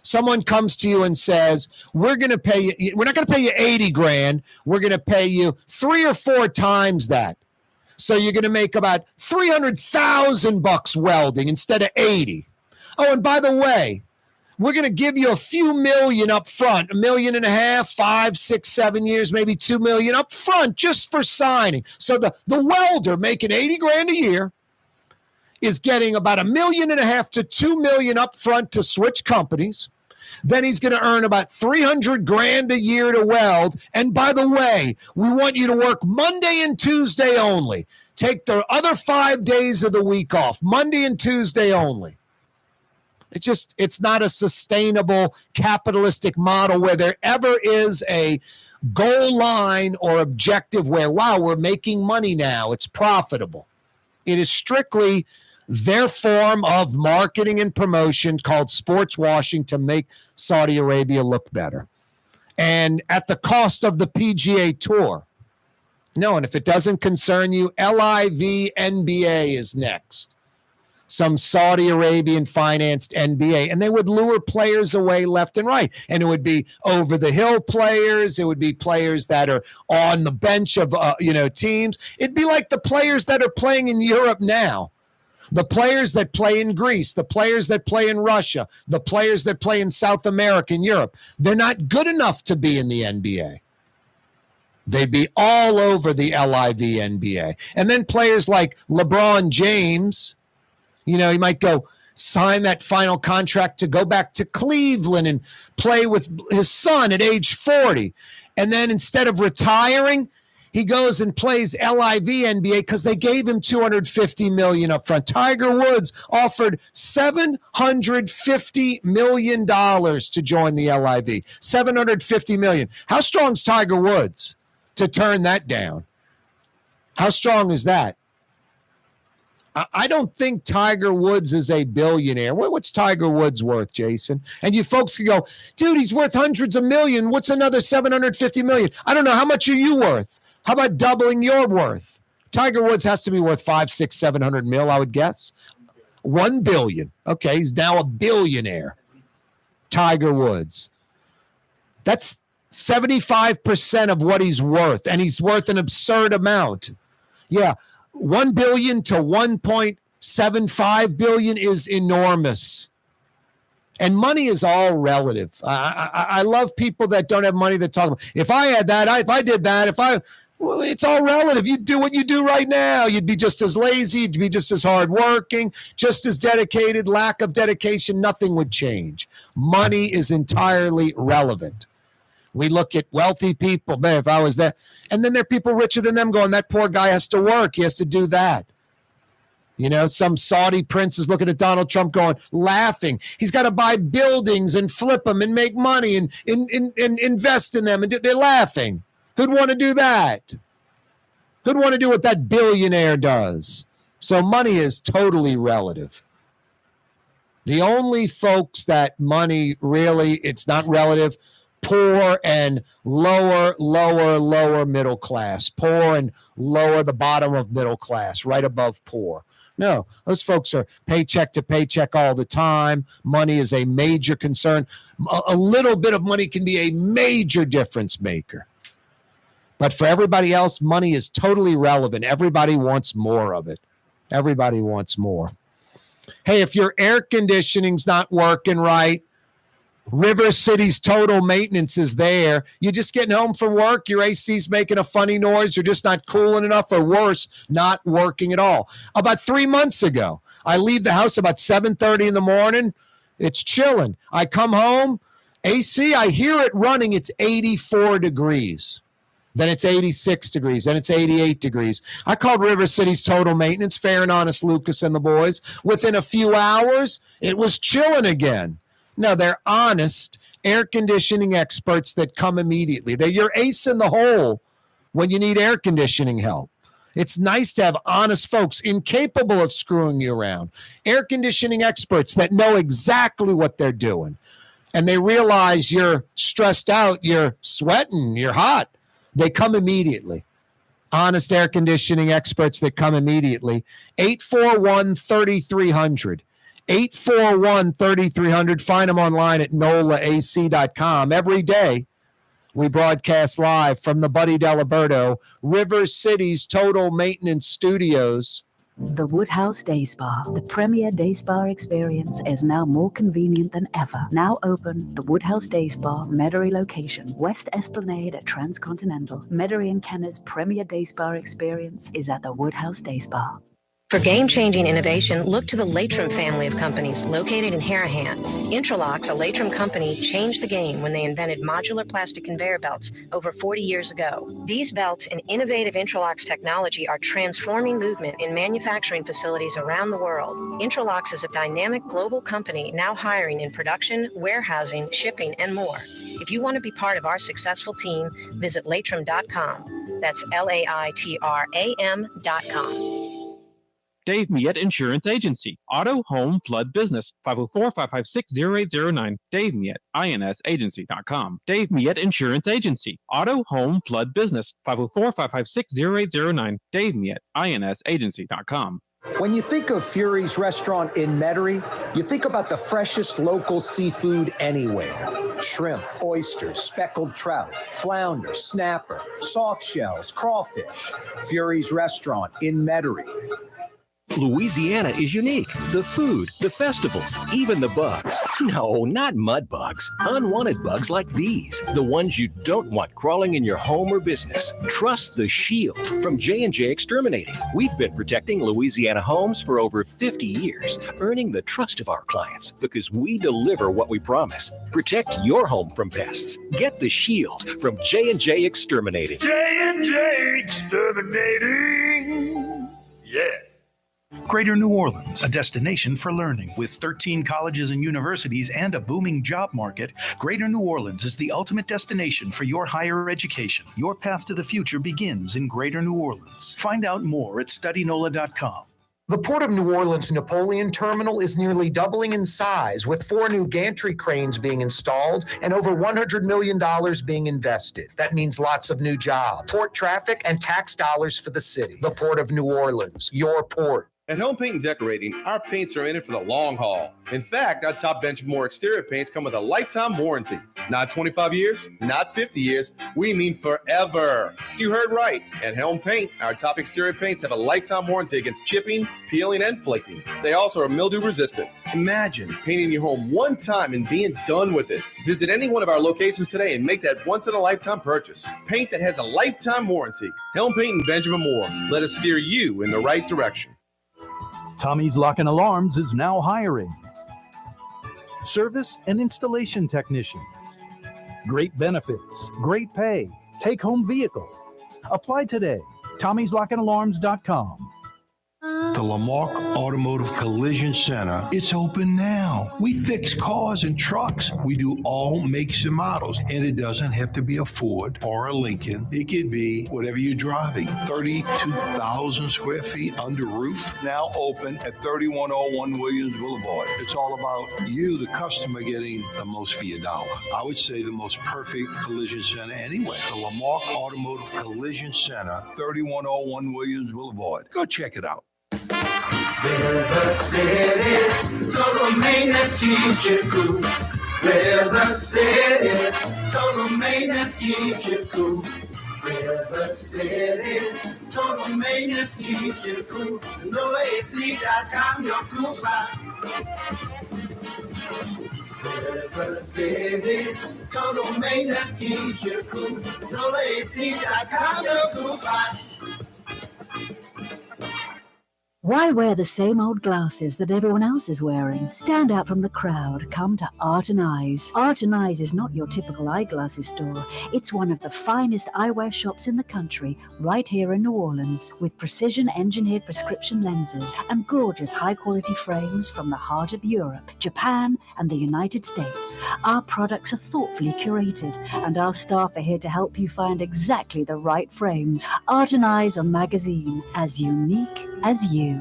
Someone comes to you and says, we're not going to pay you $80,000. We're going to pay you 3 or 4 times that. So you're going to make about $300,000 welding instead of 80. Oh, and by the way, we're going to give you a few million up front, $1.5 million, 5, 6, 7 years, maybe $2 million up front just for signing. So the welder making $80,000 a year is getting about $1.5 million to $2 million up front to switch companies. Then he's going to earn about $300,000 a year to weld. And by the way, we want you to work Monday and Tuesday only. Take the other 5 days of the week off, Monday and Tuesday only. It's not a sustainable capitalistic model where there ever is a goal line or objective where, wow, we're making money now. It's profitable. It is strictly their form of marketing and promotion called sports washing to make Saudi Arabia look better. And at the cost of the PGA Tour. No, and if it doesn't concern you, LIV NBA is next. Some Saudi Arabian financed NBA, and they would lure players away left and right. And it would be over-the-hill players. It would be players that are on the bench of teams. It'd be like the players that are playing in Europe now. The players that play in Greece, the players that play in Russia, the players that play in South America and Europe, they're not good enough to be in the NBA. They'd be all over the LIV NBA. And then players like LeBron James, you know, he might go sign that final contract to go back to Cleveland and play with his son at age 40. And then instead of retiring, he goes and plays LIV NBA because they gave him $250 million up front. Tiger Woods offered $750 million to join the LIV. $750 million. How strong is Tiger Woods to turn that down? How strong is that? I don't think Tiger Woods is a billionaire. What's Tiger Woods worth, Jason? And you folks can go, dude, he's worth hundreds of millions. What's another $750 million? I don't know. How much are you worth? How about doubling your worth? Tiger Woods has to be worth 5, 6, 700 mil, I would guess. 1 billion. Okay, he's now a billionaire. Tiger Woods. That's 75% of what he's worth, and he's worth an absurd amount. Yeah, 1 billion to 1.75 billion is enormous. And money is all relative. I love people that don't have money that talk about, if I had that, if I did that, well, it's all relative. You do what you do right now. You'd be just as lazy. You'd be just as hardworking, just as dedicated. Lack of dedication, nothing would change. Money is entirely relevant. We look at wealthy people. Man, if I was that. And then there are people richer than them going, that poor guy has to work. He has to do that. You know, some Saudi prince is looking at Donald Trump going, laughing. He's got to buy buildings and flip them and make money and invest in them. And they're laughing. Who'd want to do that? Who'd want to do what that billionaire does? So money is totally relative. The only folks that money really, it's not relative, poor and lower middle class, poor and lower the bottom of middle class, right above poor. No, those folks are paycheck to paycheck all the time. Money is a major concern. A little bit of money can be a major difference maker. But for everybody else, money is totally irrelevant. Everybody wants more of it. Everybody wants more. Hey, if your air conditioning's not working right, River City's Total Maintenance is there. You're just getting home from work, your AC's making a funny noise, you're just not cooling enough, or worse, not working at all. About 3 months ago, I leave the house about 7:30 in the morning. It's chilling. I come home, AC, I hear it running. It's 84 degrees. Then it's 86 degrees. Then it's 88 degrees. I called River City's Total Maintenance, Fair and Honest Lucas and the boys. Within a few hours, it was chilling again. No, they're honest air conditioning experts that come immediately. They're your ace in the hole when you need air conditioning help. It's nice to have honest folks incapable of screwing you around. Air conditioning experts that know exactly what they're doing. And they realize you're stressed out, you're sweating, you're hot. They come immediately. Honest air conditioning experts that come immediately. 841-3300. 841-3300. Find them online at NOLAAC.com. Every day, we broadcast live from the Buddy Diliberto, River City's Total Maintenance Studios. The Woodhouse Day Spa, the premier day spa experience, is now more convenient than ever. Now open, the Woodhouse Day Spa, Metairie location, West Esplanade at Transcontinental. Metairie and Kenner's premier day spa experience is at the Woodhouse Day Spa. For game-changing innovation, look to the Latrim family of companies located in Harahan. Intralocks, a Latrim company, changed the game when they invented modular plastic conveyor belts over 40 years ago. These belts and innovative Intralocks technology are transforming movement in manufacturing facilities around the world. Intralocks is a dynamic global company now hiring in production, warehousing, shipping, and more. If you want to be part of our successful team, visit Latrim.com. That's LAITRAM.com. Dave Miette Insurance Agency. Auto, home, flood, business. 504-556-0809. Dave Miette, INSagency.com. Dave Miette Insurance Agency. Auto, home, flood, business. 504-556-0809. Dave Miette, INSagency.com. When you think of Fury's Restaurant in Metairie, you think about the freshest local seafood anywhere. Shrimp, oysters, speckled trout, flounder, snapper, soft shells, crawfish. Fury's Restaurant in Metairie. Louisiana is unique. The food, the festivals, even the bugs. No, not mud bugs. Unwanted bugs like these. The ones you don't want crawling in your home or business. Trust the Shield from J&J Exterminating. We've been protecting Louisiana homes for over 50 years, earning the trust of our clients because we deliver what we promise. Protect your home from pests. Get the Shield from J&J Exterminating. J&J Exterminating. Yeah. Greater New Orleans, a destination for learning. With 13 colleges and universities and a booming job market, Greater New Orleans is the ultimate destination for your higher education. Your path to the future begins in Greater New Orleans. Find out more at studynola.com. The Port of New Orleans Napoleon Terminal is nearly doubling in size, with 4 new gantry cranes being installed and over $100 million being invested. That means lots of new jobs, port traffic, and tax dollars for the city. The Port of New Orleans, your port. At Home Paint and Decorating, our paints are in it for the long haul. In fact, our Top Benchmore exterior paints come with a lifetime warranty. Not 25 years, not 50 years, we mean forever. You heard right. At Helm Paint, our top exterior paints have a lifetime warranty against chipping, peeling, and flaking. They also are mildew resistant. Imagine painting your home one time and being done with it. Visit any one of our locations today and make that once-in-a-lifetime purchase. Paint that has a lifetime warranty. Helm Paint and Benjamin Moore. Let us steer you in the right direction. Tommy's Lock and Alarms is now hiring service and installation technicians. Great benefits, great pay, take-home vehicle. Apply today. Tommy'sLockandAlarms.com. The Lamarck Automotive Collision Center, it's open now. We fix cars and trucks. We do all makes and models, and it doesn't have to be a Ford or a Lincoln. It could be whatever you're driving. 32,000 square feet under roof, now open at 3101 Williams Boulevard. It's all about you, the customer, getting the most for your dollar. I would say the most perfect collision center anyway. The Lamarck Automotive Collision Center, 3101 Williams Boulevard. Go check it out. River City's total maintenance keeps you cool. River City's total maintenance keeps you cool. River City's total maintenance keeps you cool. NOLAAC.com, your cool spot. River City's total maintenance keeps you cool. NOLAAC.com, your cool spot. Why wear the same old glasses that everyone else is wearing? Stand out from the crowd. Come to Art and Eyes. Art and Eyes is not your typical eyeglasses store. It's one of the finest eyewear shops in the country, right here in New Orleans, with precision-engineered prescription lenses and gorgeous high-quality frames from the heart of Europe, Japan, and the United States. Our products are thoughtfully curated, and our staff are here to help you find exactly the right frames. Art and Eyes on Magazine, as unique as you.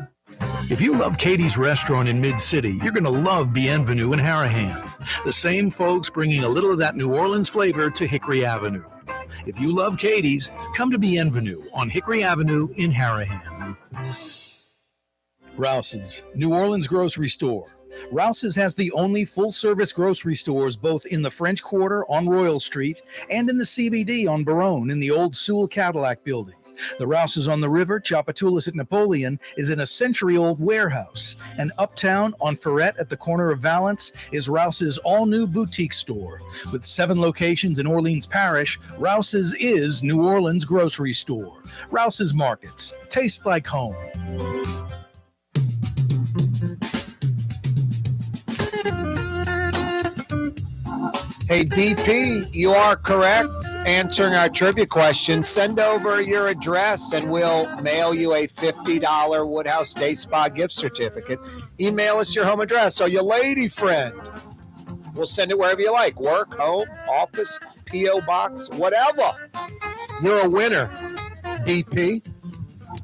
If you love Katie's Restaurant in Mid-City, you're going to love Bienvenue in Harahan. The same folks bringing a little of that New Orleans flavor to Hickory Avenue. If you love Katie's, come to Bienvenue on Hickory Avenue in Harahan. Rouse's, New Orleans grocery store. Rouse's has the only full-service grocery stores both in the French Quarter on Royal Street and in the CBD on Baronne in the old Sewell Cadillac building. The Rouse's on the river, Tchoupitoulas at Napoleon, is in a century-old warehouse. And uptown on Ferret at the corner of Valence is Rouse's all-new boutique store. With 7 locations in Orleans Parish, Rouse's is New Orleans grocery store. Rouse's Markets. Taste like home. Hey, BP, you are correct answering our trivia question. Send over your address and we'll mail you a $50 Woodhouse Day Spa gift certificate. Email us your home address. So your lady friend, we'll send it wherever you like. Work, home, office, P.O. box, whatever. You're a winner, BP.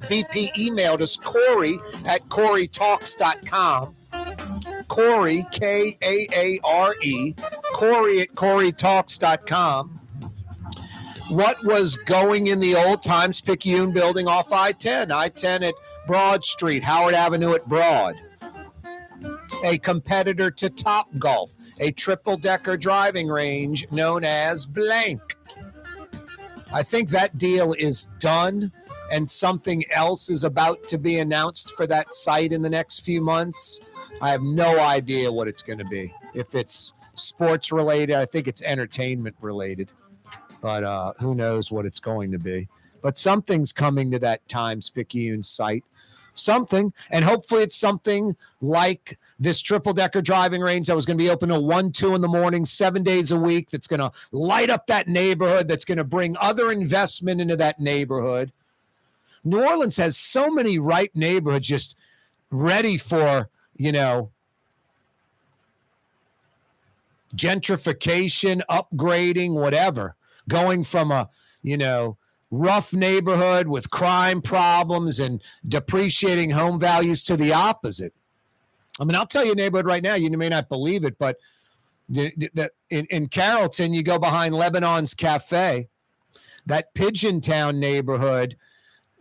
BP emailed us, Corey at CoreyTalks.com. Corey, K-A-A-R-E, Corey at CoreyTalks.com. What was going in the old Times-Picayune building off I-10? I-10 at Broad Street, Howard Avenue at Broad. A competitor to Top Golf, a triple-decker driving range known as blank. I think that deal is done, and something else is about to be announced for that site in the next few months. I have no idea what it's going to be. If it's sports related, I think it's entertainment related. But who knows what it's going to be. But something's coming to that Times-Picayune site. Something. And hopefully it's something like this triple-decker driving range that was going to be open till 1, 2 in the morning, 7 days a week, that's going to light up that neighborhood, that's going to bring other investment into that neighborhood. New Orleans has so many ripe neighborhoods just ready for, gentrification, upgrading, whatever. Going from a, rough neighborhood with crime problems and depreciating home values to the opposite. I mean, I'll tell you a neighborhood right now, you may not believe it, but in Carrollton, you go behind Lebanon's Cafe, that Pigeon Town neighborhood,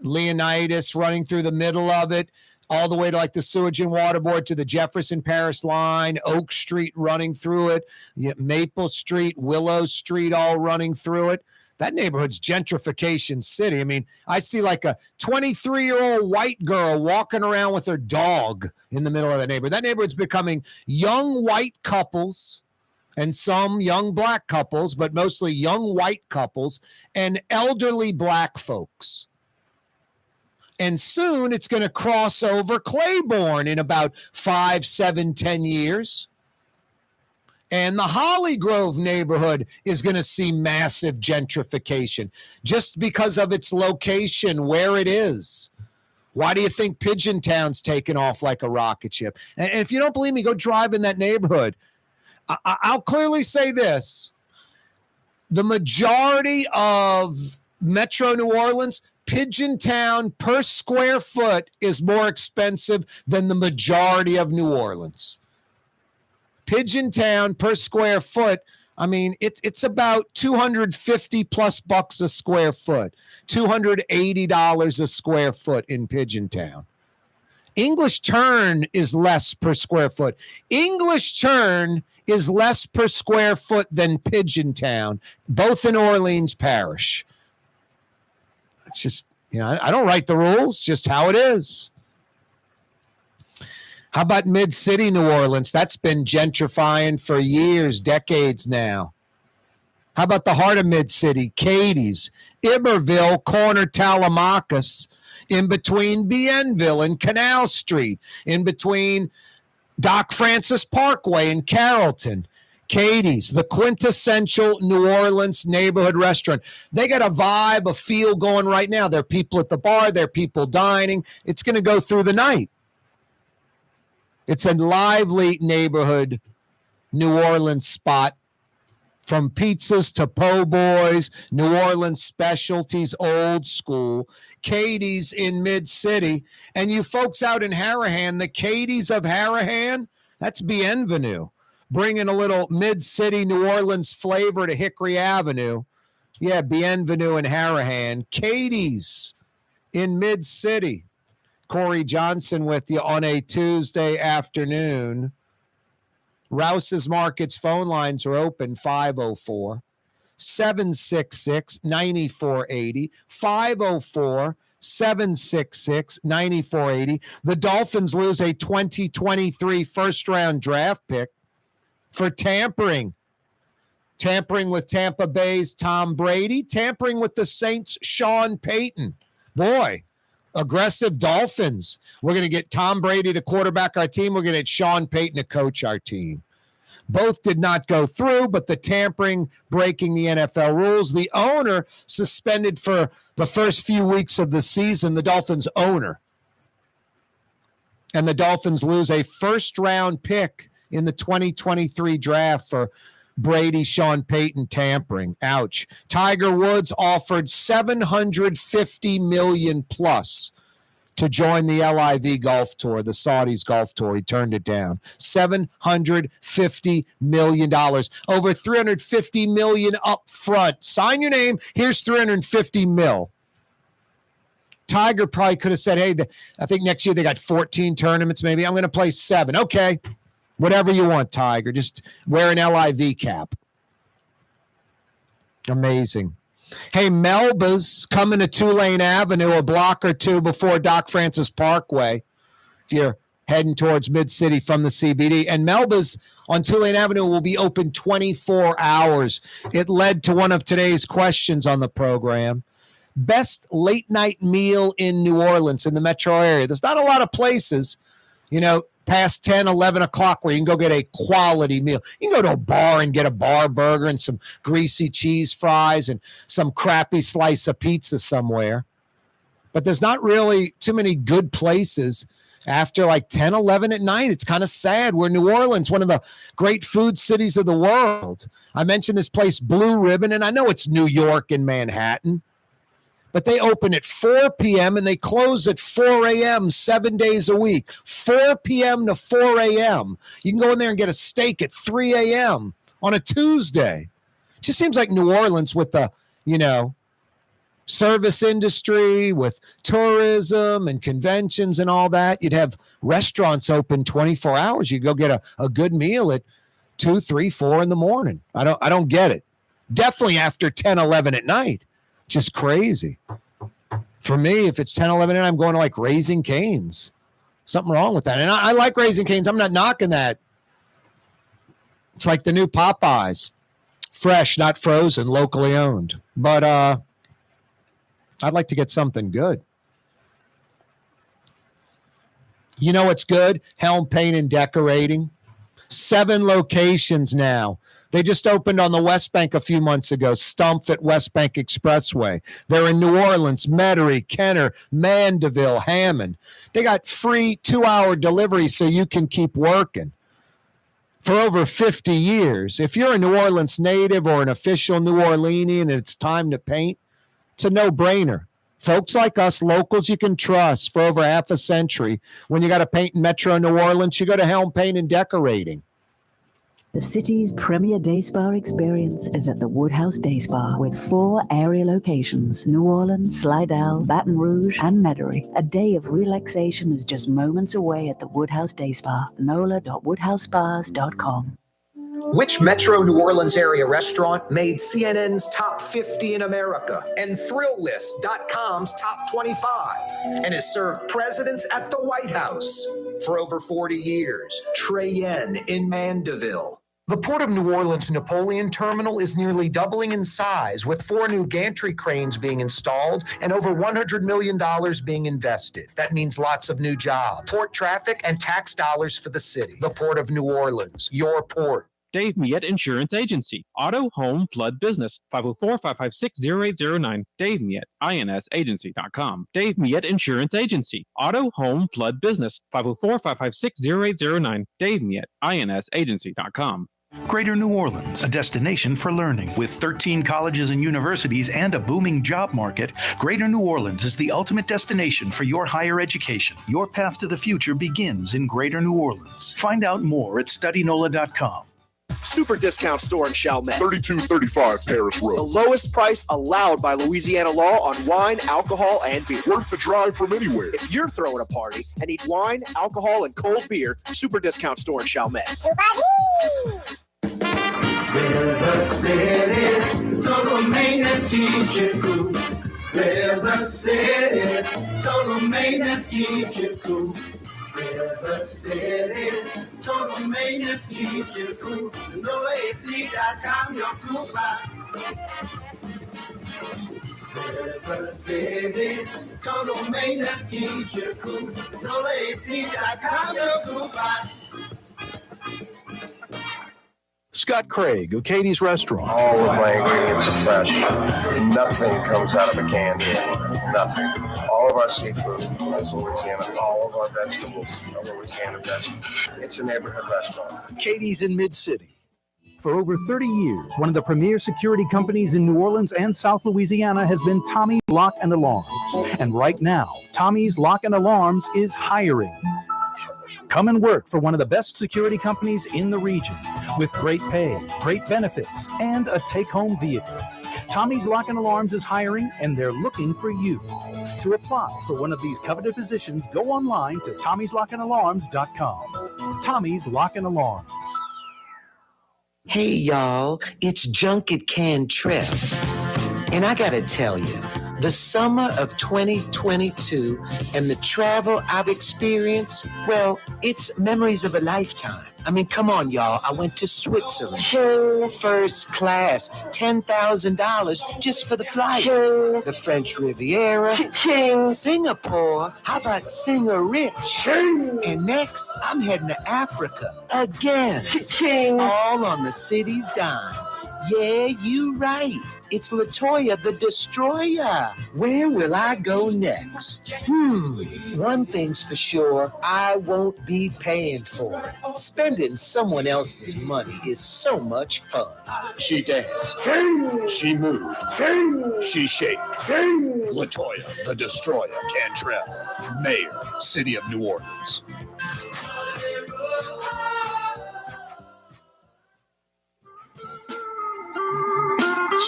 Leonidas running through the middle of it, all the way to like the Sewage and Water Board to the Jefferson Parish line, Oak Street running through it, Maple Street, Willow Street all running through it. That neighborhood's gentrification city. I mean, I see like a 23-year-old white girl walking around with her dog in the middle of the neighborhood. That neighborhood's becoming young white couples and some young black couples, but mostly young white couples and elderly black folks. And soon it's going to cross over Claiborne in about 5, 7, 10 years. And the Holly Grove neighborhood is going to see massive gentrification just because of its location, where it is. Why do you think Pigeon Town's taken off like a rocket ship? And if you don't believe me, go drive in that neighborhood. I'll clearly say this. The majority of Metro New Orleans, Pigeon Town per square foot is more expensive than the majority of New Orleans. Pigeon Town per square foot, I mean, it's about $250 plus a square foot, $280 a square foot in Pigeon Town. English Turn is less per square foot. English Turn is less per square foot than Pigeon Town, both in Orleans Parish. It's just, I don't write the rules, just how it is. How about Mid-City New Orleans? That's been gentrifying for years, decades now. How about the heart of Mid-City? Katie's, Iberville, corner Talamacus, in between Bienville and Canal Street, in between Doc Francis Parkway and Carrollton. Katie's, the quintessential New Orleans neighborhood restaurant. They got a vibe, a feel going right now. There are people at the bar. There are people dining. It's going to go through the night. It's a lively neighborhood New Orleans spot, from pizzas to po' boys, New Orleans specialties, old school. Katie's in Mid-City. And you folks out in Harahan, the Katie's of Harahan, that's Bienvenue, bringing a little Mid-City New Orleans flavor to Hickory Avenue. Yeah, Bienvenue in Harahan. Katie's in Mid-City. Corey Johnson with you on a Tuesday afternoon. Rouse's Markets phone lines are open, 504-766-9480, 504-766-9480. The Dolphins lose a 2023 first-round draft pick for tampering. Tampering with Tampa Bay's Tom Brady, tampering with the Saints' Sean Payton. Boy, aggressive Dolphins. We're going to get Tom Brady to quarterback our team. We're going to get Sean Payton to coach our team. Both did not go through, but the tampering breaking the NFL rules. The owner suspended for the first few weeks of the season, the Dolphins owner. And the Dolphins lose a first-round pick in the 2023 draft for Brady, Sean Payton tampering. Ouch. Tiger Woods offered $750 million plus to join the LIV Golf Tour, the Saudis Golf Tour. He turned it down. $750 million. Over $350 million up front. Sign your name. Here's $350 million. Tiger probably could have said, hey, I think next year they got 14 tournaments maybe. I'm going to play 7. Okay. Whatever you want, Tiger. Just wear an LIV cap. Amazing. Hey, Melba's coming to Tulane Avenue a block or two before Doc Francis Parkway if you're heading towards Mid-City from the CBD. And Melba's on Tulane Avenue will be open 24 hours. It led to one of today's questions on the program. Best late-night meal in New Orleans, in the metro area. There's not a lot of places, past 10, 11 o'clock where you can go get a quality meal. You can go to a bar and get a bar burger and some greasy cheese fries and some crappy slice of pizza somewhere. But there's not really too many good places after like 10, 11 at night. It's kind of sad. We're New Orleans, one of the great food cities of the world. I mentioned this place, Blue Ribbon, and I know it's New York and Manhattan. But they open at 4 p.m. and they close at 4 a.m. 7 days a week. 4 p.m. to 4 a.m. You can go in there and get a steak at 3 a.m. on a Tuesday. Just seems like New Orleans with the, service industry, with tourism and conventions and all that. You'd have restaurants open 24 hours. You go get a good meal at 2, 3, 4 in the morning. I don't get it. Definitely after 10, 11 at night. Just crazy. For me, if it's 10, 11, and I'm going to like Raising Cane's. Something wrong with that. And I like Raising Cane's. I'm not knocking that. It's like the new Popeyes. Fresh, not frozen, locally owned. But I'd like to get something good. You know what's good? Helm Paint and Decorating. 7 locations now. They just opened on the West Bank a few months ago, Stumpf at West Bank Expressway. They're in New Orleans, Metairie, Kenner, Mandeville, Hammond. They got free 2-hour delivery so you can keep working for over 50 years. If you're a New Orleans native or an official New Orleanian and it's time to paint, it's a no-brainer. Folks like us, locals you can trust for over half a century. When you got to paint in Metro New Orleans, you go to Helm Paint and Decorating. The city's premier day spa experience is at the Woodhouse Day Spa with 4 area locations: New Orleans, Slidell, Baton Rouge, and Metairie. A day of relaxation is just moments away at the Woodhouse Day Spa. NOLA.woodhousespas.com. Which Metro New Orleans area restaurant made CNN's top 50 in America and ThrillList.com's top 25 and has served presidents at the White House for over 40 years? Trey Yen in Mandeville. The Port of New Orleans Napoleon Terminal is nearly doubling in size, with 4 new gantry cranes being installed and over $100 million being invested. That means lots of new jobs, port traffic, and tax dollars for the city. The Port of New Orleans, your port. Dave Miette Insurance Agency. Auto, home, flood, business. 504-556-0809. Dave Miette, INSagency.com. Dave Miette Insurance Agency. Auto, home, flood, business. 504-556-0809. Dave Miette, INSagency.com. Greater New Orleans, a destination for learning. With 13 colleges and universities and a booming job market, Greater New Orleans is the ultimate destination for your higher education. Your path to the future begins in Greater New Orleans. Find out more at studynola.com. Super discount store in Chalmette. 3235 Paris Road. The lowest price allowed by Louisiana law on wine, alcohol, and beer. Worth the drive from anywhere. If you're throwing a party and need wine, alcohol, and cold beer, super discount store in Chalmette. River City's total maintenance keeps you cool. River City's total maintenance keeps you cool. River City's total maintenance keeps you cool. NOLAAC.com, your cool spot. River City's total maintenance keeps you cool. NOLAAC.com, your cool spot. Scott Craig of Katie's Restaurant. All of my ingredients are fresh. Nothing comes out of a can here. Nothing. All of our seafood is Louisiana. All of our vegetables are Louisiana vegetables. It's a neighborhood restaurant. Katie's in Mid-City. For over 30 years, one of the premier security companies in New Orleans and South Louisiana has been Tommy's Lock and Alarms. And right now, Tommy's Lock and Alarms is hiring. Come and work for one of the best security companies in the region with great pay, great benefits, and a take-home vehicle. Tommy's Lock and Alarms is hiring, and they're looking for you. To apply for one of these coveted positions, go online to tommyslockandalarms.com. Tommy's Lock and Alarms. Hey, y'all, it's Junket Cantrell. And I gotta tell you, the summer of 2022 and the travel I've experienced, well, it's memories of a lifetime. I mean, come on, y'all. I went to Switzerland. First class, $10,000 just for the flight. The French Riviera. Singapore. How about Singer-Rich? And next, I'm heading to Africa again. All on the city's dime. Yeah, you right. It's LaToya the Destroyer. Where will I go next? One thing's for sure, I won't be paying for it. Spending someone else's money is so much fun. She danced. She moved. She shake. LaToya the Destroyer Cantrell, Mayor, City of New Orleans.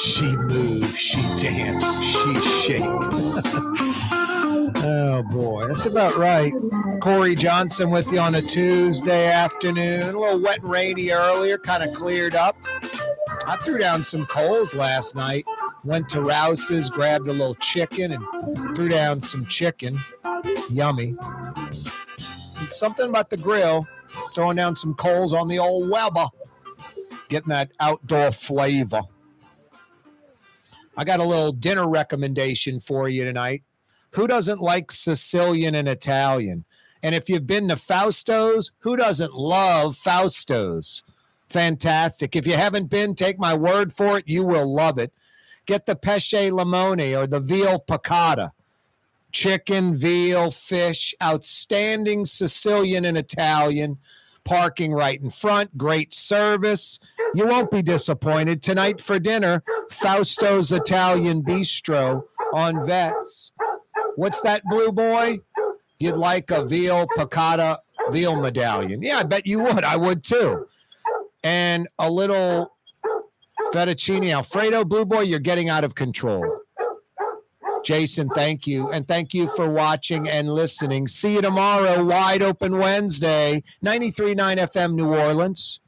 She moved, she danced, she shake. Oh, boy. That's about right. Corey Johnson with you on a Tuesday afternoon. A little wet and rainy earlier, kind of cleared up. I threw down some coals last night. Went to Rouse's, grabbed a little chicken, and threw down some chicken. Yummy. And something about the grill, throwing down some coals on the old Weber. Getting that outdoor flavor. I got a little dinner recommendation for you tonight. Who doesn't like Sicilian and Italian? And if you've been to Fausto's, who doesn't love Fausto's? Fantastic. If you haven't been, take my word for it. You will love it. Get the pesce limone or the veal piccata. Chicken, veal, fish, outstanding Sicilian and Italian. Parking right in front. Great service. You won't be disappointed. Tonight for dinner, Fausto's Italian Bistro on Vets. What's that, Blue Boy? You'd like a veal piccata veal medallion. Yeah, I bet you would. I would too. And a little fettuccine Alfredo. Blue Boy, you're getting out of control. Jason, thank you. And thank you for watching and listening. See you tomorrow, Wide Open Wednesday, 93.9 FM New Orleans.